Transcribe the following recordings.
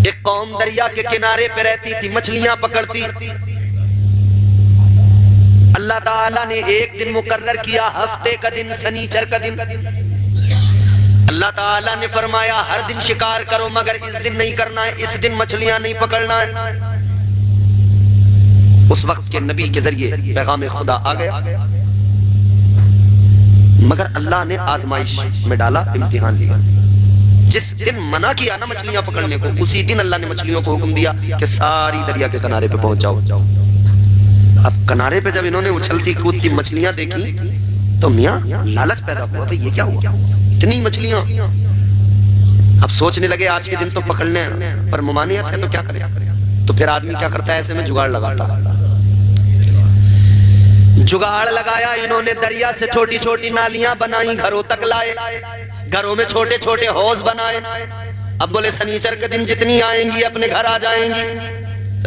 एक कौम दरिया के किनारे पे रहती थी, मछलियां पकड़ती। अल्लाह ताला ने एक दिन मुकर्रर किया, हफ्ते का दिन, शनीचर का दिन। अल्लाह ताला ने फरमाया हर दिन शिकार करो मगर इस दिन नहीं करना है, इस दिन मछलियां नहीं पकड़ना है। उस वक्त के नबी के जरिए पैगाम खुदा आ गया, मगर अल्लाह ने आजमाइश में डाला, इम्तिहान लिया। जिस दिन मना किया ना मछलियां पकड़ने को, उसी दिन अल्लाह ने मछलियों को हुक्म दिया कि सारी दरिया के किनारे पे पहुंच जाओ। अब किनारे पे जब इन्होंने उछलती कूदती मछलियां देखी तो मियां लालच पैदा हुआ, भाई ये क्या हुआ, इतनी मछलियां। अब सोचने लगे आज के दिन तो पकड़ने हैं, पर ममानियत है तो क्या करें। तो फिर आदमी क्या करता है, ऐसे में जुगाड़ लगाता। जुगाड़ लगाया इन्होंने, दरिया से छोटी छोटी नालियां बनाई, घरों तक लाए, घरों में छोटे छोटे हौज बनाए। अब बोले शनीचर के दिन जितनी आएंगी अपने घर आ जाएंगी।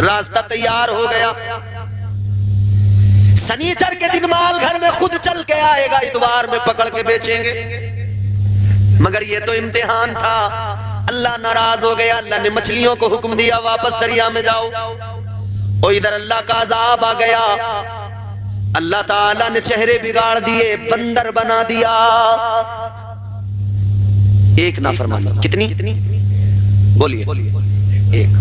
रास्ता तैयार हो गया, शनीचर के दिन माल घर में खुद चल के आएगा, इतवार में पकड़ के बेचेंगे। मगर ये तो इम्तिहान था, अल्लाह नाराज हो गया। अल्लाह ने मछलियों को हुक्म दिया वापस दरिया में जाओ। और इधर अल्लाह का अज़ाब आ गया, अल्लाह ताला ने चेहरे बिगाड़ दिए, बंदर बना दिया। एक नाफरमानी, कितनी बोलिए, एक।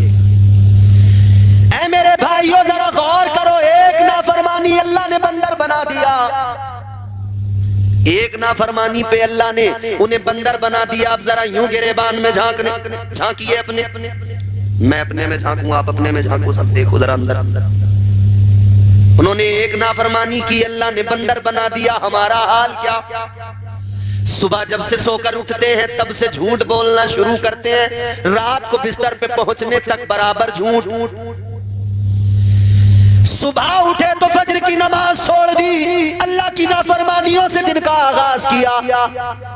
ऐ मेरे भाइयों जरा गौर करो, एक नाफरमानी अल्लाह ने बंदर बना दिया। एक नाफरमानी पे अल्लाह ने उन्हें बंदर बना दिया। अब जरा यूं गिरेबान में झांकिए अपने, मैं अपने में झांकूं, आप अपने में झांको, सब देखो जरा अंदर। उन्होंने एक नाफरमानी की, अल्लाह ने बंदर बना दिया। हमारा हाल क्या, सुबह जब से सोकर उठते हैं तब से झूठ बोलना शुरू करते हैं, रात को बिस्तर पे पहुंचने तक बराबर झूठ। सुबह उठे तो फजर की नमाज छोड़ दी, अल्लाह की नाफरमानियों से दिन का आगाज किया,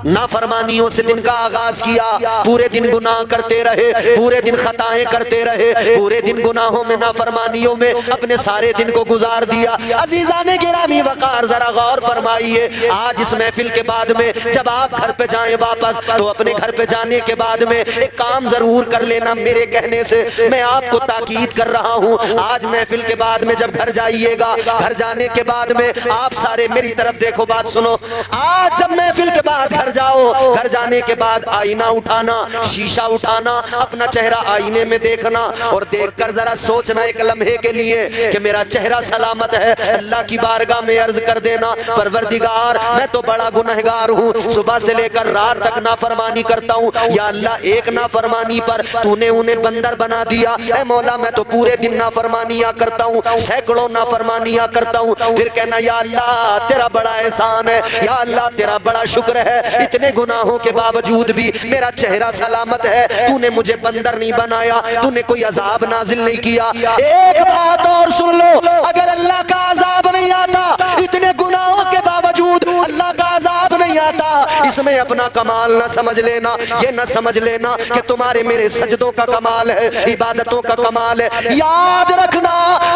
नाफरमानियों से दिन का आगाज किया। पूरे दिन गुनाह करते रहे, पूरे दिन खताएं करते रहे, पूरे दिन गुनाहों में नाफरमानियों में अपने सारे दिन को गुजार दिया। अजीजाने गिरामी वकार जरा गौर फरमाइए, आज इस महफिल के बाद में जब आप घर पे जाएं वापस, तो अपने घर पे जाने के बाद में एक काम जरूर कर लेना। मेरे कहने से मैं आपको ताकीद कर रहा हूँ, आज महफिल के बाद में जब घर जाइएगा, घर जाने के बाद में आप सारे मेरी तरफ देखो, बात सुनो। आज जब महफिल के बाद घर जाओ, घर जाने के बाद आईना उठाना, शीशा उठाना, अपना चेहरा आईने में देखना और देखकर जरा सोचना एक लम्हे के लिए कि मेरा चेहरा सलामत है। अल्लाह की बारगाह में अर्ज कर देना, परवरदिगार मैं तो बड़ा गुनहगार हूँ, सुबह से लेकर रात तक नाफरमानी करता हूँ। या अल्लाह एक नाफरमानी पर तूने उन्हें बंदर बना दिया। ऐ मौला मैं तो पूरे दिन नाफरमानियां करता हूँ, सैकड़ों नाफरमानियां करता हूँ। फिर कहना या अल्लाह तेरा बड़ा एहसान है, या अल्लाह तेरा बड़ा शुक्र है, इतने गुनाहों के बावजूद भी मेरा चेहरा सलामत है। तूने मुझे बंदर नहीं बनाया, तूने कोई अजाब नाजिल नहीं किया। एक बात और सुन लो, अगर अल्लाह का अजाब नहीं आता, इतने गुनाहों के बावजूद अल्लाह का अजाब नहीं आता, इसमें अपना कमाल ना समझ लेना, ये ना समझ लेना कि तुम्हारे मेरे सजदों का कमाल है, इबादतों का कमाल है। याद रखना,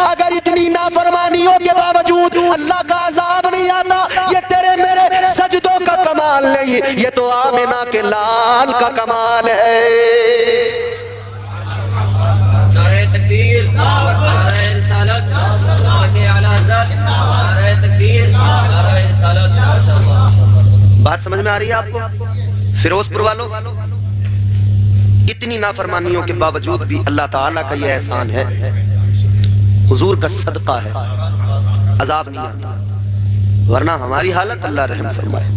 अगर इतनी नाफरमानियों के बावजूद अल्लाह का अजाब नहीं आता, ये तेरे मेरे सजदों का कमाल नहीं, ये तो आमिना के लाल का कमाल है। बात समझ में आ रही है आपको? फिरोजपुर वालों, इतनी नाफरमानियों के बावजूद भी अल्लाह ताला का यह एहसान है, हुजूर का सदका है, अजाब नहीं आता। वरना हमारी हालत अल्लाह रहम फरमाए।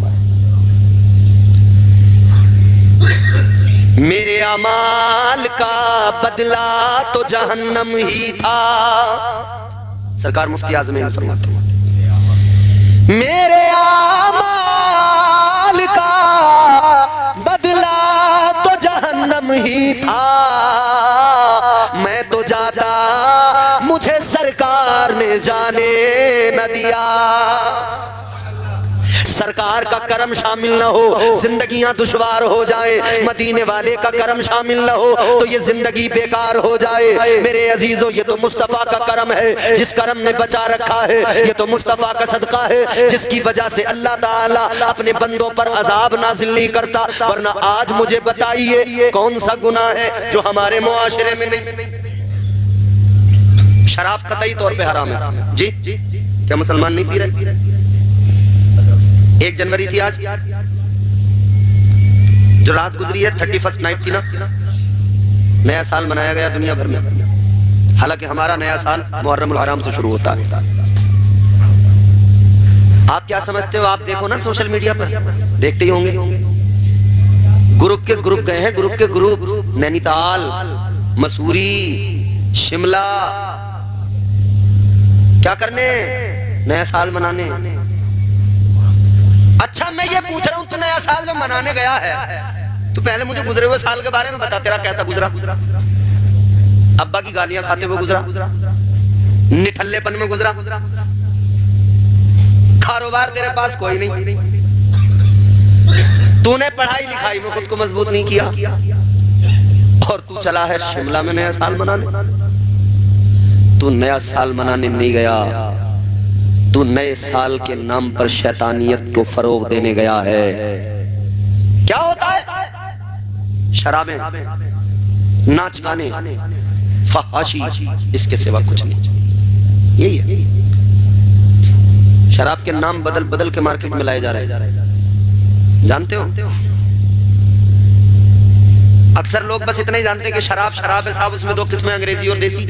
मेरे अमाल का बदला तो जहन्नम ही था, सरकार मुफ्ती आज़मीन फरमाते हैं। मेरे अमाल का बदला तो जहन्नम ही था, मैं तो जाता मुझे सरकार ने जाने न दिया। सरकार बाहर का करम शामिल न हो, जिंदगियां दुश्वार हो जाए, मदीने वाले का करम शामिल न हो तो ये जिंदगी बेकार हो जाए। मेरे अजीजों, ये तो मुस्तफा का करम है, जिस करम ने बचा रखा है। ये तो मुस्तफा का सदका है, जिसकी वजह से अल्लाह ताला अपने बंदों पर अजाब नाजिल नहीं करता। वरना आज मुझे बताइए कौन सा गुनाह है जो हमारे मुआशरे में नहीं। शराब कतई तौर पे हराम है जी, क्या मुसलमान नहीं पी रहे? 1 जनवरी थी आज, जो रात गुजरी है 31st नाइट थी ना, नया साल मनाया गया दुनिया भर में। हालांकि हमारा नया साल मुहर्रमुल हराम से शुरू होता है। आप क्या समझते हो? आप देखो ना सोशल मीडिया पर, देखते ही होंगे, ग्रुप के ग्रुप गए हैं, ग्रुप के ग्रुप नैनीताल, मसूरी, शिमला, क्या करने? नया साल मनाने। अच्छा, मैं ये पूछ रहा हूं, तू नया साल जो मनाने गया है, तो पहले मुझे गुजरे हुए साल के बारे में बता, तेरा कैसा गुजरा? अब्बा की गालियां खाते हुए गुजरा, निठल्लेपन में गुजरा, कारोबार तेरे पास कोई नहीं, तूने पढ़ाई लिखाई में खुद को मजबूत नहीं किया, और तू चला है शिमला में नया साल मनाने। तू नया साल मनाने नहीं गया, तू नए साल के नाम पर शैतानियत को फरोग देने गया है। क्या होता है? शराबें, नाच गाने, फहाशी, इसके सिवा कुछ नहीं। यही है, शराब के नाम बदल बदल के मार्केट में लाए जा रहे हैं, जानते हो? अक्सर लोग बस इतना ही जानते हैं कि शराब शराब है साहब, उसमें 2 किस्में, अंग्रेजी और देसी।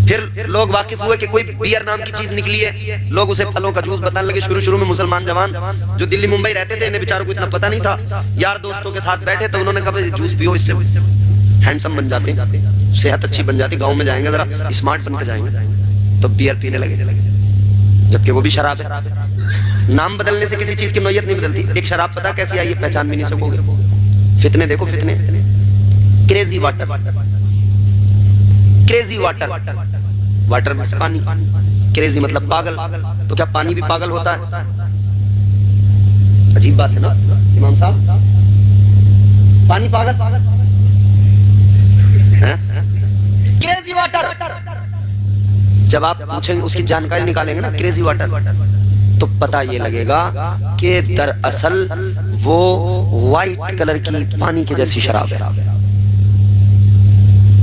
फिर लोग वाकिफ हुए कि कोई बियर नाम की चीज निकली है, लोग उसे फलों का जूस बताने लगे। शुरू में मुसलमान जवान जो दिल्ली मुंबई रहते थे, इन्हें बेचारों को इतना पता नहीं था। यार दोस्तों के साथ बैठे तो उन्होंने कहा जूस पियो, इससे हैंडसम बन जाते, सेहत अच्छी बन जाती, गाँव में जाएंगे जरा स्मार्ट बनकर जाएंगे, तो बियर पीने लगे, जबकि वो भी शराब है। नाम बदलने से किसी चीज की नौयत नहीं बदलती। एक शराब पता कैसी आई है, पहचान भी नहीं सकोगे। फितने देखो, फितने, crazy water, crazy water, water में पानी, क्रेजी मतलब पागल। तो क्या पानी भी पागल होता है? अजीब बात है ना इमाम साहब, पानी पागल है? Crazy water. जब आप पूछेंगे, उसकी जानकारी निकालेंगे ना क्रेजी वाटर, तो पता ये लगेगा कि दरअसल वो व्हाइट कलर की पानी की जैसी शराब है,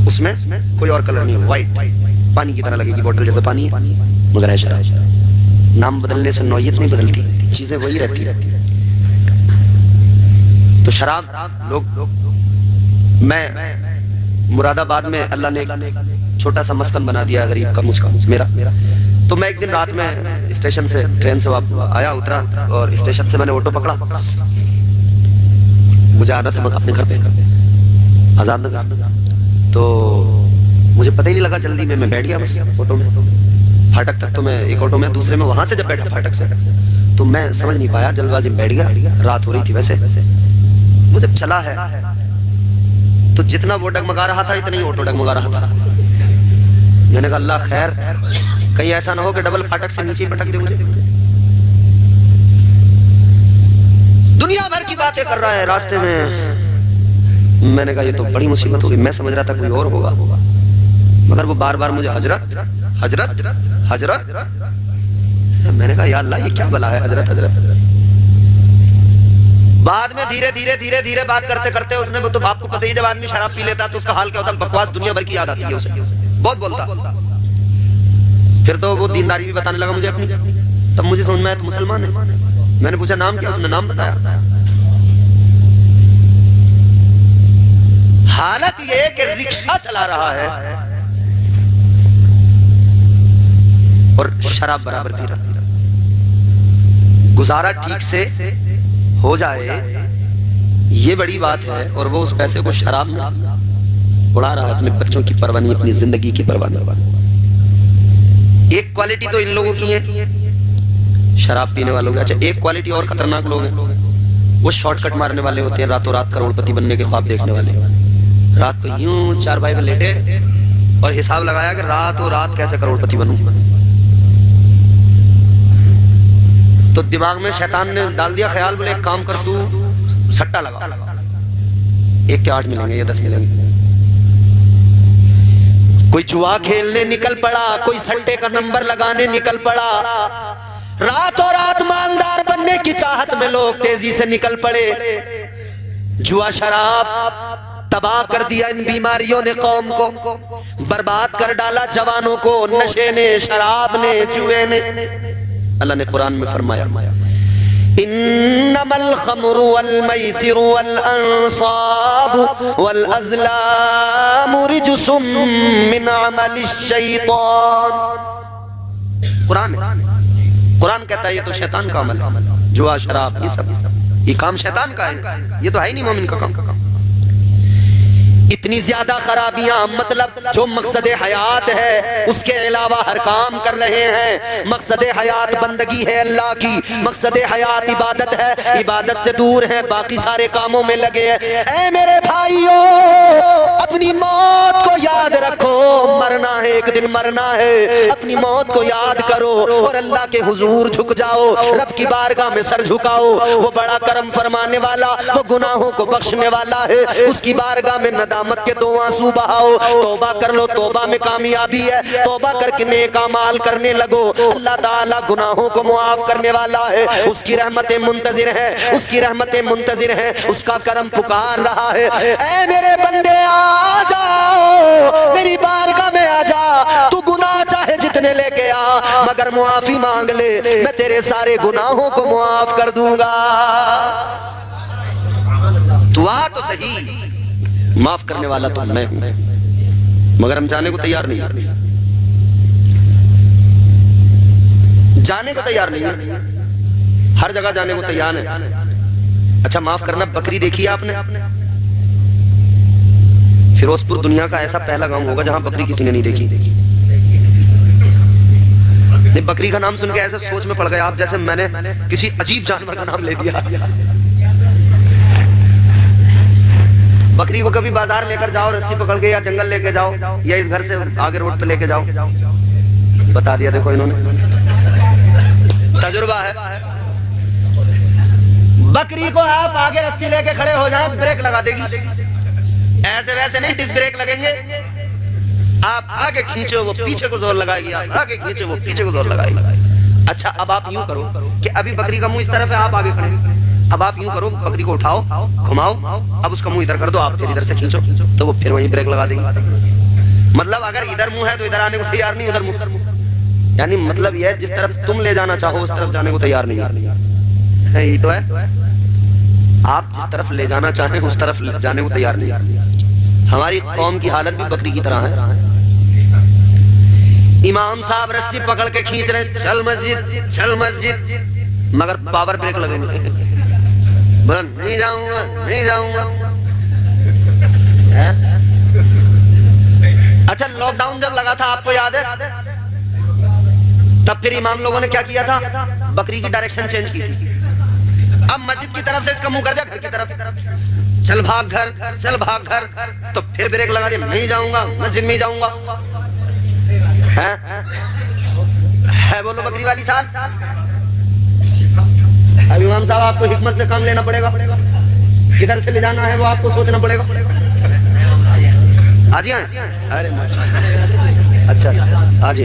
उसमें कोई और कलर नहीं है, व्हाइट पानी की तरह लगेगी, बोतल जैसे पानी है, मगर है शराब। नाम बदलने से नौयत नहीं बदलती, चीजें वही रहती है। तो शराब लोग, मैं मुरादाबाद में अल्लाह ने एक छोटा सा मस्कन बना दिया गरीब का, मुझका, मेरा। तो मैं एक दिन रात में स्टेशन से, ट्रेन से आया, उतरा, और स्टेशन से मैंने ऑटो पकड़ा, मुझे आना था अपने घर पे, आजाद नगर। तो मुझे पता ही नहीं लगा, जल्दी में मैं बैठ गया बस ऑटो में, फाटक तक तो मैं एक ऑटो में, दूसरे में वहां से जब बैठा फाटक से, तो मैं समझ नहीं पाया, जल्दबाजी में बैठ गया। रात हो रही थी वैसे, वो जब चला है तो जितना वो डगमगा रहा था इतना ही ऑटो डगमगा रहा था। मैंने कहा अल्लाह खैर, कहीं ऐसा ना हो कि डबल फाटक से नीचे पटक दे मुझे। दुनिया भर की बातें कर रहा है रास्ते में। मैंने कहा ये तो बड़ी मुसीबत होगी। मैं समझ रहा था कोई और होगा, मगर वो बार बार मुझे हजरत हजरत हजरत। मैंने कहा या अल्लाह ये क्या भला है, हजरत हजरत। बाद में धीरे धीरे धीरे धीरे बात करते करते उसने, तो आपको पता ही जब आदमी शराब पी लेता तो उसका हाल क्या होता है, बकवास दुनिया भर की याद आती है उसे, बहुत बोलता। फिर तो वो दीनदारी भी बताने लगा मुझे अपनी। तब मुझे समझ में आया तो मुसलमान है। मैंने पूछा नाम क्या, उसने नाम बताया। हालत ये कि रिक्शा चला रहा है और शराब बराबर पी रहा है। गुजारा ठीक से हो जाए ये बड़ी बात है, और वो उस पैसे को शराब में उड़ा रहा है, अपने बच्चों की परवाह नहीं, अपनी जिंदगी की परवाह नहीं। एक क्वालिटी तो इन लोगों की है शराब पीने वालों की। अच्छा, एक क्वालिटी और खतरनाक लोग हैं, वो शॉर्टकट मारने वाले होते हैं, रातों रात करोड़पति बनने के ख्वाब देखने वाले। रात को यूं चारपाई पे लेटे और हिसाब लगाया कि रातों रात कैसे करोड़पति बनूं। तो दिमाग में शैतान ने डाल दिया ख्याल, बोले एक काम कर, तू सट्टा लगा, 1 के 8 मिलेंगे या 10 मिलेंगे। कोई जुआ खेलने निकल पड़ा, कोई सट्टे का नंबर लगाने निकल पड़ा। रातों रात मालदार बनने की चाहत में लोग तेजी से निकल पड़े। जुआ शराब तबाह कर दिया, इन बीमारियों ने कौम को बर्बाद कर डाला, जवानों को नशे ने, शराब ने, जुए ने। अल्लाह ने कुरान में फरमाया, इन्नमल खमरु वल मैसिरु वल अंसाबु वल अज़लामु रिजुसुम मिन अमलिश शैतान। कुरान कहता है ये तो शैतान का अमल है, जुआ शराब ये सब, ये काम शैतान का है, ये तो है ही नहीं मोमिन का काम। इतनी ज्यादा खराबियां, मतलब जो मकसद हयात है उसके अलावा हर काम कर रहे हैं। मकसद हयात बंदगी है अल्लाह की, मकसद हयात इबादत है, इबादत से दूर है, बाकी सारे कामों में लगे हैं। ऐ मेरे भाइयों, अपनी मौत को याद रखो, मरना है, एक दिन मरना है। अपनी मौत को याद करो और अल्लाह के हुजूर झुक जाओ, रब की बारगाह में सर झुकाओ। वो बड़ा करम फरमाने वाला, वो गुनाहों को बख्शने वाला है। उसकी बारगाह में नदामत के 2 आंसू बहाओ, तौबा कर लो, तौबा में कामयाबी है। तौबा करके नेक अमाल करने लगो, अल्लाह ताला गुनाहों को मुआफ करने वाला है। उसकी रहमतें मुंतजिर है, उसकी रहमतें मुंतजिर है, उसका करम पुकार रहा है। ऐ मेरे बंदे आ जाओ, मेरी बारगाह में आ जा। तू गुनाह चाहे जितने लेके आ, मगर मुआफी मांग ले, मैं तेरे सारे गुनाहों को मुआफ कर दूंगा। तू आ तो सही, माफ करने वाला तो मैं हूं, मगर हम जाने को तैयार नहीं, जाने को तैयार नहीं है। हर जगह जाने को तैयार है। अच्छा माफ करना, बकरी देखी है आपने? फिरोजपुर दुनिया का ऐसा पहला गांव होगा जहां बकरी किसी ने नहीं देखी। बकरी का नाम सुन के ऐसे सोच में पड़ गए आप, जैसे मैंने किसी अजीब जानवर का नाम ले दिया। बकरी को कभी बाजार लेकर जाओ, रस्सी पकड़ के, या जंगल लेके जाओ, या इस घर से आगे रोड पे लेके जाओ, बता दिया देखो इन्होंने, तजुर्बा है। बकरी को आप आगे रस्सी लेके खड़े हो जाए, ब्रेक लगा देगी। ऐसे वैसे नहीं, डिस्क ब्रेक लगेंगे। आप आगे खींचो, वो पीछे को जोर लगाएगी, आप आगे खींचो, वो पीछे को जोर लगाएगी। अच्छा अब आप यूं करो कि अभी बकरी का मुंह इस तरफ है, आप आगे खड़े, अब आप यूं करो, बकरी को उठाओ, घुमाओ, अब उसका मुंह इधर कर दो, आप फिर इधर से खींचो, तो वो फिर वहीं ब्रेक लगा देगी। मतलब अगर इधर मुंह है तो इधर आने को तैयार नहीं, उधर मुंह, यानी मतलब यह जिस तरफ तुम ले जाना चाहो उस तरफ जाने को तैयार नहीं है। यही तो है, आप जिस तरफ ले जाना चाहें उस तरफ जाने को तैयार नहीं। हमारी कौम की हालत भी बकरी की तरह है। इमाम साहब रस्सी पकड़ के खींच रहे, चल मस्जिद, चल मस्जिद, मगर पावर ब्रेक लगेंगे, नहीं जाऊंगा, नहीं जाऊंगा। अच्छा लॉकडाउन जब लगा था, आपको याद है? तब फिर इमाम लोगों ने क्या किया था? बकरी की डायरेक्शन चेंज की थी। अब मस्जिद की तरफ से इसका मुंह कर दिया घर की तरफ, चल भाग घर, चल भाग घर, तो फिर ब्रेक लगा दिया, नहीं जाऊंगा, मस्जिद में ही जाऊंगा। है बोलो बकरी वाली चाल। अब इमाम साहब आपको हिकमत से काम लेना पड़ेगा, किधर से ले जाना है वो आपको सोचना पड़ेगा। आज अरे अच्छा अच्छा आज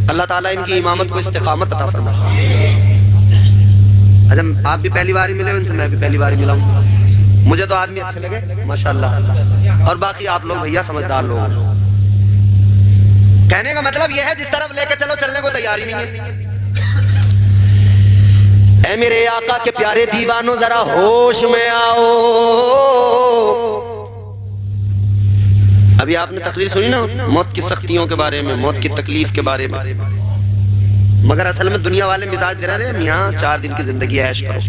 अल्लाह ताला इनकी इमामत को इस्तिकामत अता फरमाए। अच्छा आप भी पहली बार ही मिले उनसे, मैं भी पहली बार ही मिला हूँ। मुझे तो आदमी अच्छे लगे माशाल्लाह, और बाकी आप लोग भैया समझदार लोग। कहने का मतलब यह है जिस तरफ लेके चलो चलने को तैयारी नहीं है। ऐ मेरे आका के प्यारे दीवानों, जरा होश में आओ। अभी आपने तकरीर सुनी ना मौत की सख्तियों के बारे में, मौत की तकलीफ के बारे में, मगर असल में दुनिया वाले मिजाज दे रहे हैं, यहाँ 4 दिन की जिंदगी ऐश करो,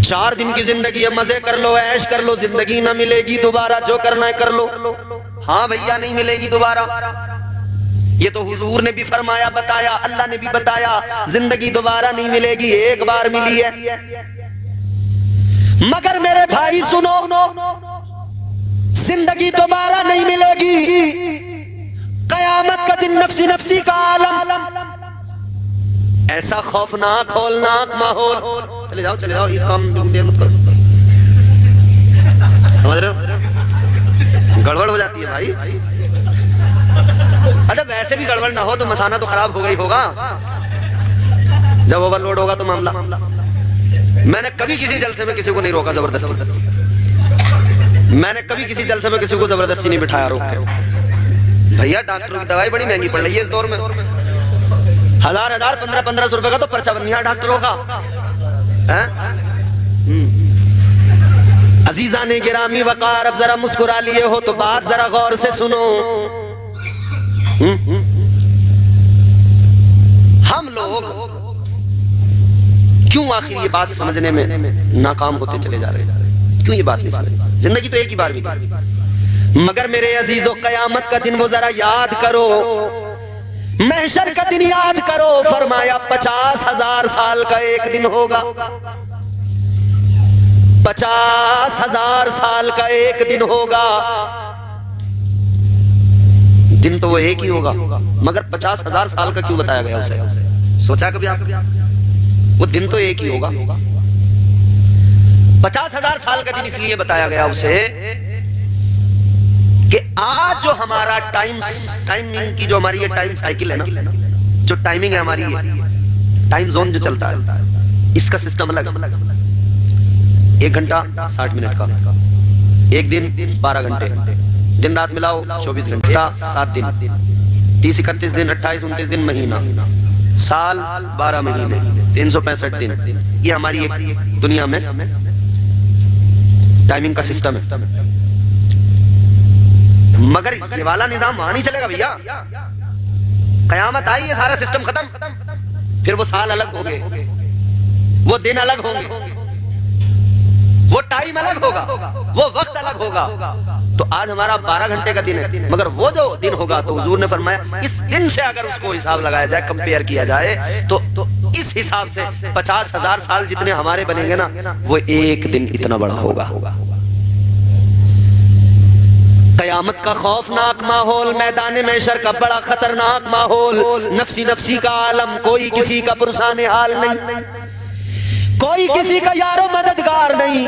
4 दिन की जिंदगी है, मजे कर लो, ऐश कर लो, जिंदगी ना मिलेगी दोबारा, जो करना है कर लो। हाँ भैया नहीं मिलेगी दोबारा, ये तो हुजूर ने भी फरमाया, बताया, अल्लाह ने भी बताया, जिंदगी दोबारा नहीं मिलेगी, एक बार मिली है। मगर मेरे भाई सुनो, जिंदगी दोबारा नहीं मिलेगी। कयामत का दिन नफ्सी नफ्सी का आलम, ऐसा खौफनाक हौलनाक माहौल। चले जाओ इस काम देर मत करो, समझ रहे हो, गड़बड़ हो जाती है भाई। अच्छा वैसे भी गड़बड़ ना हो तो मसाना तो खराब होगा ही होगा, जब ओवरलोड होगा तो मामला। मैंने कभी किसी जलसे में किसी को नहीं रोका जबरदस्ती, मैंने कभी किसी जलसे में किसी को जबरदस्ती नहीं बिठाया रोक के। भैया डॉक्टरों की दवाई बड़ी महंगी पड़ रही है इस दौर में, 1000 1500 रुपए का तो पर्चा बन गया डॉक्टरों का। अजीजाने गिरामी वकार, अब जरा मुस्कुरा लिए हो तो बात जरा गौर से सुनो। हम लोग क्यों आखिर ये बात समझने में नाकाम होते चले जा रहे हैं? क्यों ये बात नहीं समझ? जिंदगी तो एक ही बार मिली। मगर मेरे अजीजों, कयामत का दिन वो जरा याद करो, महशर का दिन याद करो। फरमाया 50,000 साल का एक दिन होगा, 50,000 साल का एक दिन होगा। दिन तो वो एक ही होगा, मगर 50,000 साल का क्यों बताया गया उसे? सोचा कभी आप? वो दिन तो एक ही होगा, 50,000 साल का दिन इसलिए बताया गया उसे कि आज जो हमारा टाइमिंग की जो हमारी ये टाइम साइकिल है ना, जो टाइमिंग है हमारी, टाइम जोन जो चलता है, इसका सिस्टम अलग। 1 घंटा 60 मिनट का, एक दिन 12 घंटे, दिन रात मिलाओ 24 घंटे, 7 दिन, 30 31 दिन, 28 29 दिन, महीना, साल 12 महीने, 365 दिन। ये हमारी एक दुनिया में टाइमिंग का सिस्टम है। मगर ये वाला निजाम वहां नहीं चलेगा भैया। कयामत आई है, सारा सिस्टम खत्म, फिर वो साल अलग होंगे, वो दिन अलग होंगे, वो टाइम अलग होगा, वो वक्त अलग होगा। तो आज हमारा 12 घंटे का दिन है, मगर वो जो दिन होगा तो हुजूर ने फरमाया इस दिन से अगर उसको हिसाब लगाया जाए, कंपेयर किया जाए, तो इस हिसाब से 50,000 साल जितने हमारे बनेंगे ना, वो एक दिन इतना बड़ा होगा। कयामत का खौफनाक माहौल, मैदान महशर का बड़ा खतरनाक माहौल, नफ्सी नफ्सी का आलम, कोई kiसी का पुरसाने हाल नहीं, कोई किसी का यारो मददगार नहीं,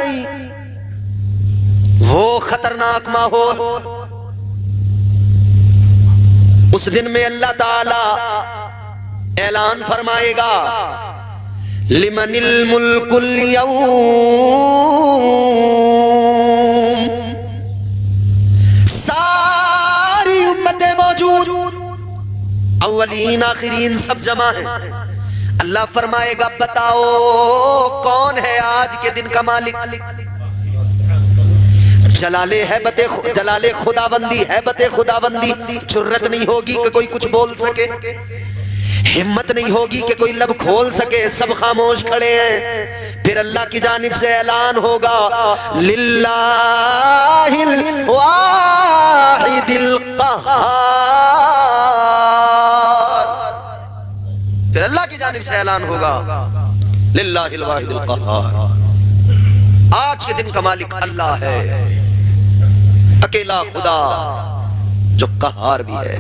वो खतरनाक माहौल। उस दिन में अल्लाह ताला ऐलान फरमाएगा, लिमनिल मुल्कुल यौम, सारी उम्मतें मौजूद, अव्वलीन आखिरीन सब जमा है। अल्लाह फरमाएगा बताओ कौन है आज के दिन का मालिक? जलाले खुदाबंदी, हैबते खुदाबंदी, जुर्रत नहीं होगी कि कोई कुछ बोल सके, हिम्मत नहीं होगी कि कोई लब खोल सके, सब खामोश खड़े हैं। फिर अल्लाह की जानिब से ऐलान होगा, लिल्लाहिल वाहिदिल क़हार। फिर अल्लाह की जानिब से ऐलान होगा, लिल्लाहिल वाहिदिल क़हार, आज के दिन का मालिक अल्लाह है, अकेला खुदा जो कहार भी है।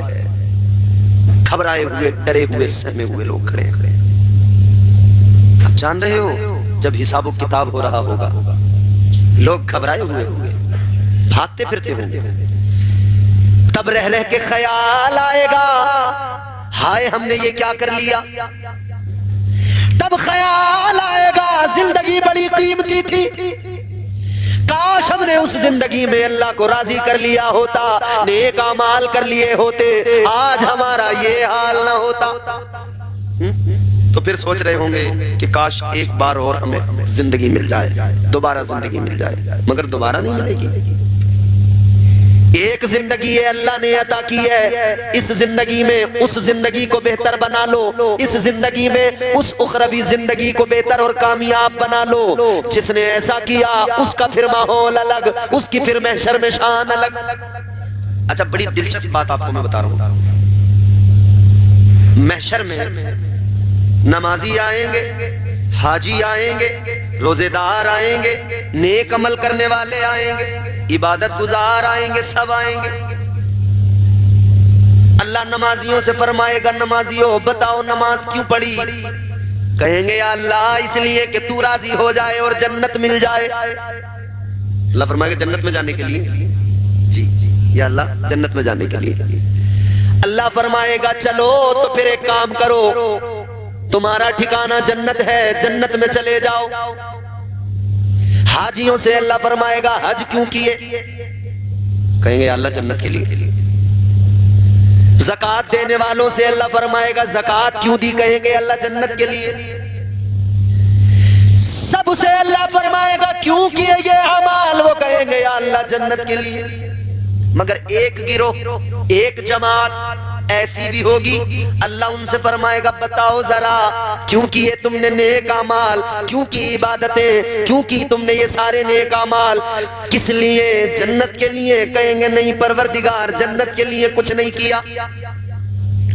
घबराए हुए, डरे हुए, सहमे हुए लोग खड़े हैं। आप जान रहे हो जब हिसाब किताब हो रहा होगा, लोग घबराए हुए होंगे, भागते फिरते होंगे, तब रह रह के ख्याल आएगा, हाय हमने ये क्या कर लिया। तब ख्याल आएगा, जिंदगी बड़ी कीमती थी, काश हमने उस जिंदगी में अल्लाह को राजी कर लिया होता, नेक अमाल कर लिए होते, आज हमारा ये हाल ना होता। तो फिर सोच रहे होंगे कि काश एक बार और हमें जिंदगी मिल जाए, दोबारा जिंदगी मिल जाए, मगर दोबारा नहीं मिलेगी। एक जिंदगी है अल्लाह ने अता की है, इस जिंदगी में उस जिंदगी को बेहतर बना लो, इस जिंदगी में उस उखरवी जिंदगी को बेहतर और कामयाब बना लो। जिसने ऐसा किया उसका फिर माहौल अलग, उसकी फिर महशर में शान अलग। अच्छा, बड़ी दिलचस्प बात आपको मैं बता रहा हूं। महशर में नमाजी आएंगे, हाजी आएंगे, रोजेदार आएंगे, नेक अमल करने वाले आएंगे, इबादत गुजार आएंगे, सब आएंगे। अल्लाह नमाजियों से फरमाएगा, नमाजियों बताओ नमाज क्यों पढ़ी? कहेंगे या अल्लाह इसलिए कि तू राजी हो जाए और जन्नत मिल जाए। अल्लाह फरमाएगा जन्नत में जाने के लिए, जी या अल्लाह जन्नत में जाने के लिए। अल्लाह फरमाएगा चलो तो फिर एक काम करो, तुम्हारा ठिकाना जन्नत है, जन्नत में चले जाओ। हाजियों से अल्लाह फरमाएगा हज क्यों किए? कहेंगे या अल्लाह जन्नत के लिए। ज़कात देने वालों से अल्लाह फरमाएगा ज़कात क्यों दी? कहेंगे अल्लाह जन्नत के लिए। सबसे अल्लाह फरमाएगा क्यों किए ये अमाल? वो कहेंगे या अल्लाह जन्नत के लिए। मगर एक गिरोह, एक जमात ऐसी भी होगी, अल्लाह उनसे फरमाएगा बताओ जरा क्यों किए तुमने नेक अमाल, क्यों की इबादतें, क्यों की तुमने ये सारे नेक अमाल, किस लिए? जन्नत के लिए। कहेंगे नहीं परवरदिगार जन्नत के लिए कुछ नहीं किया।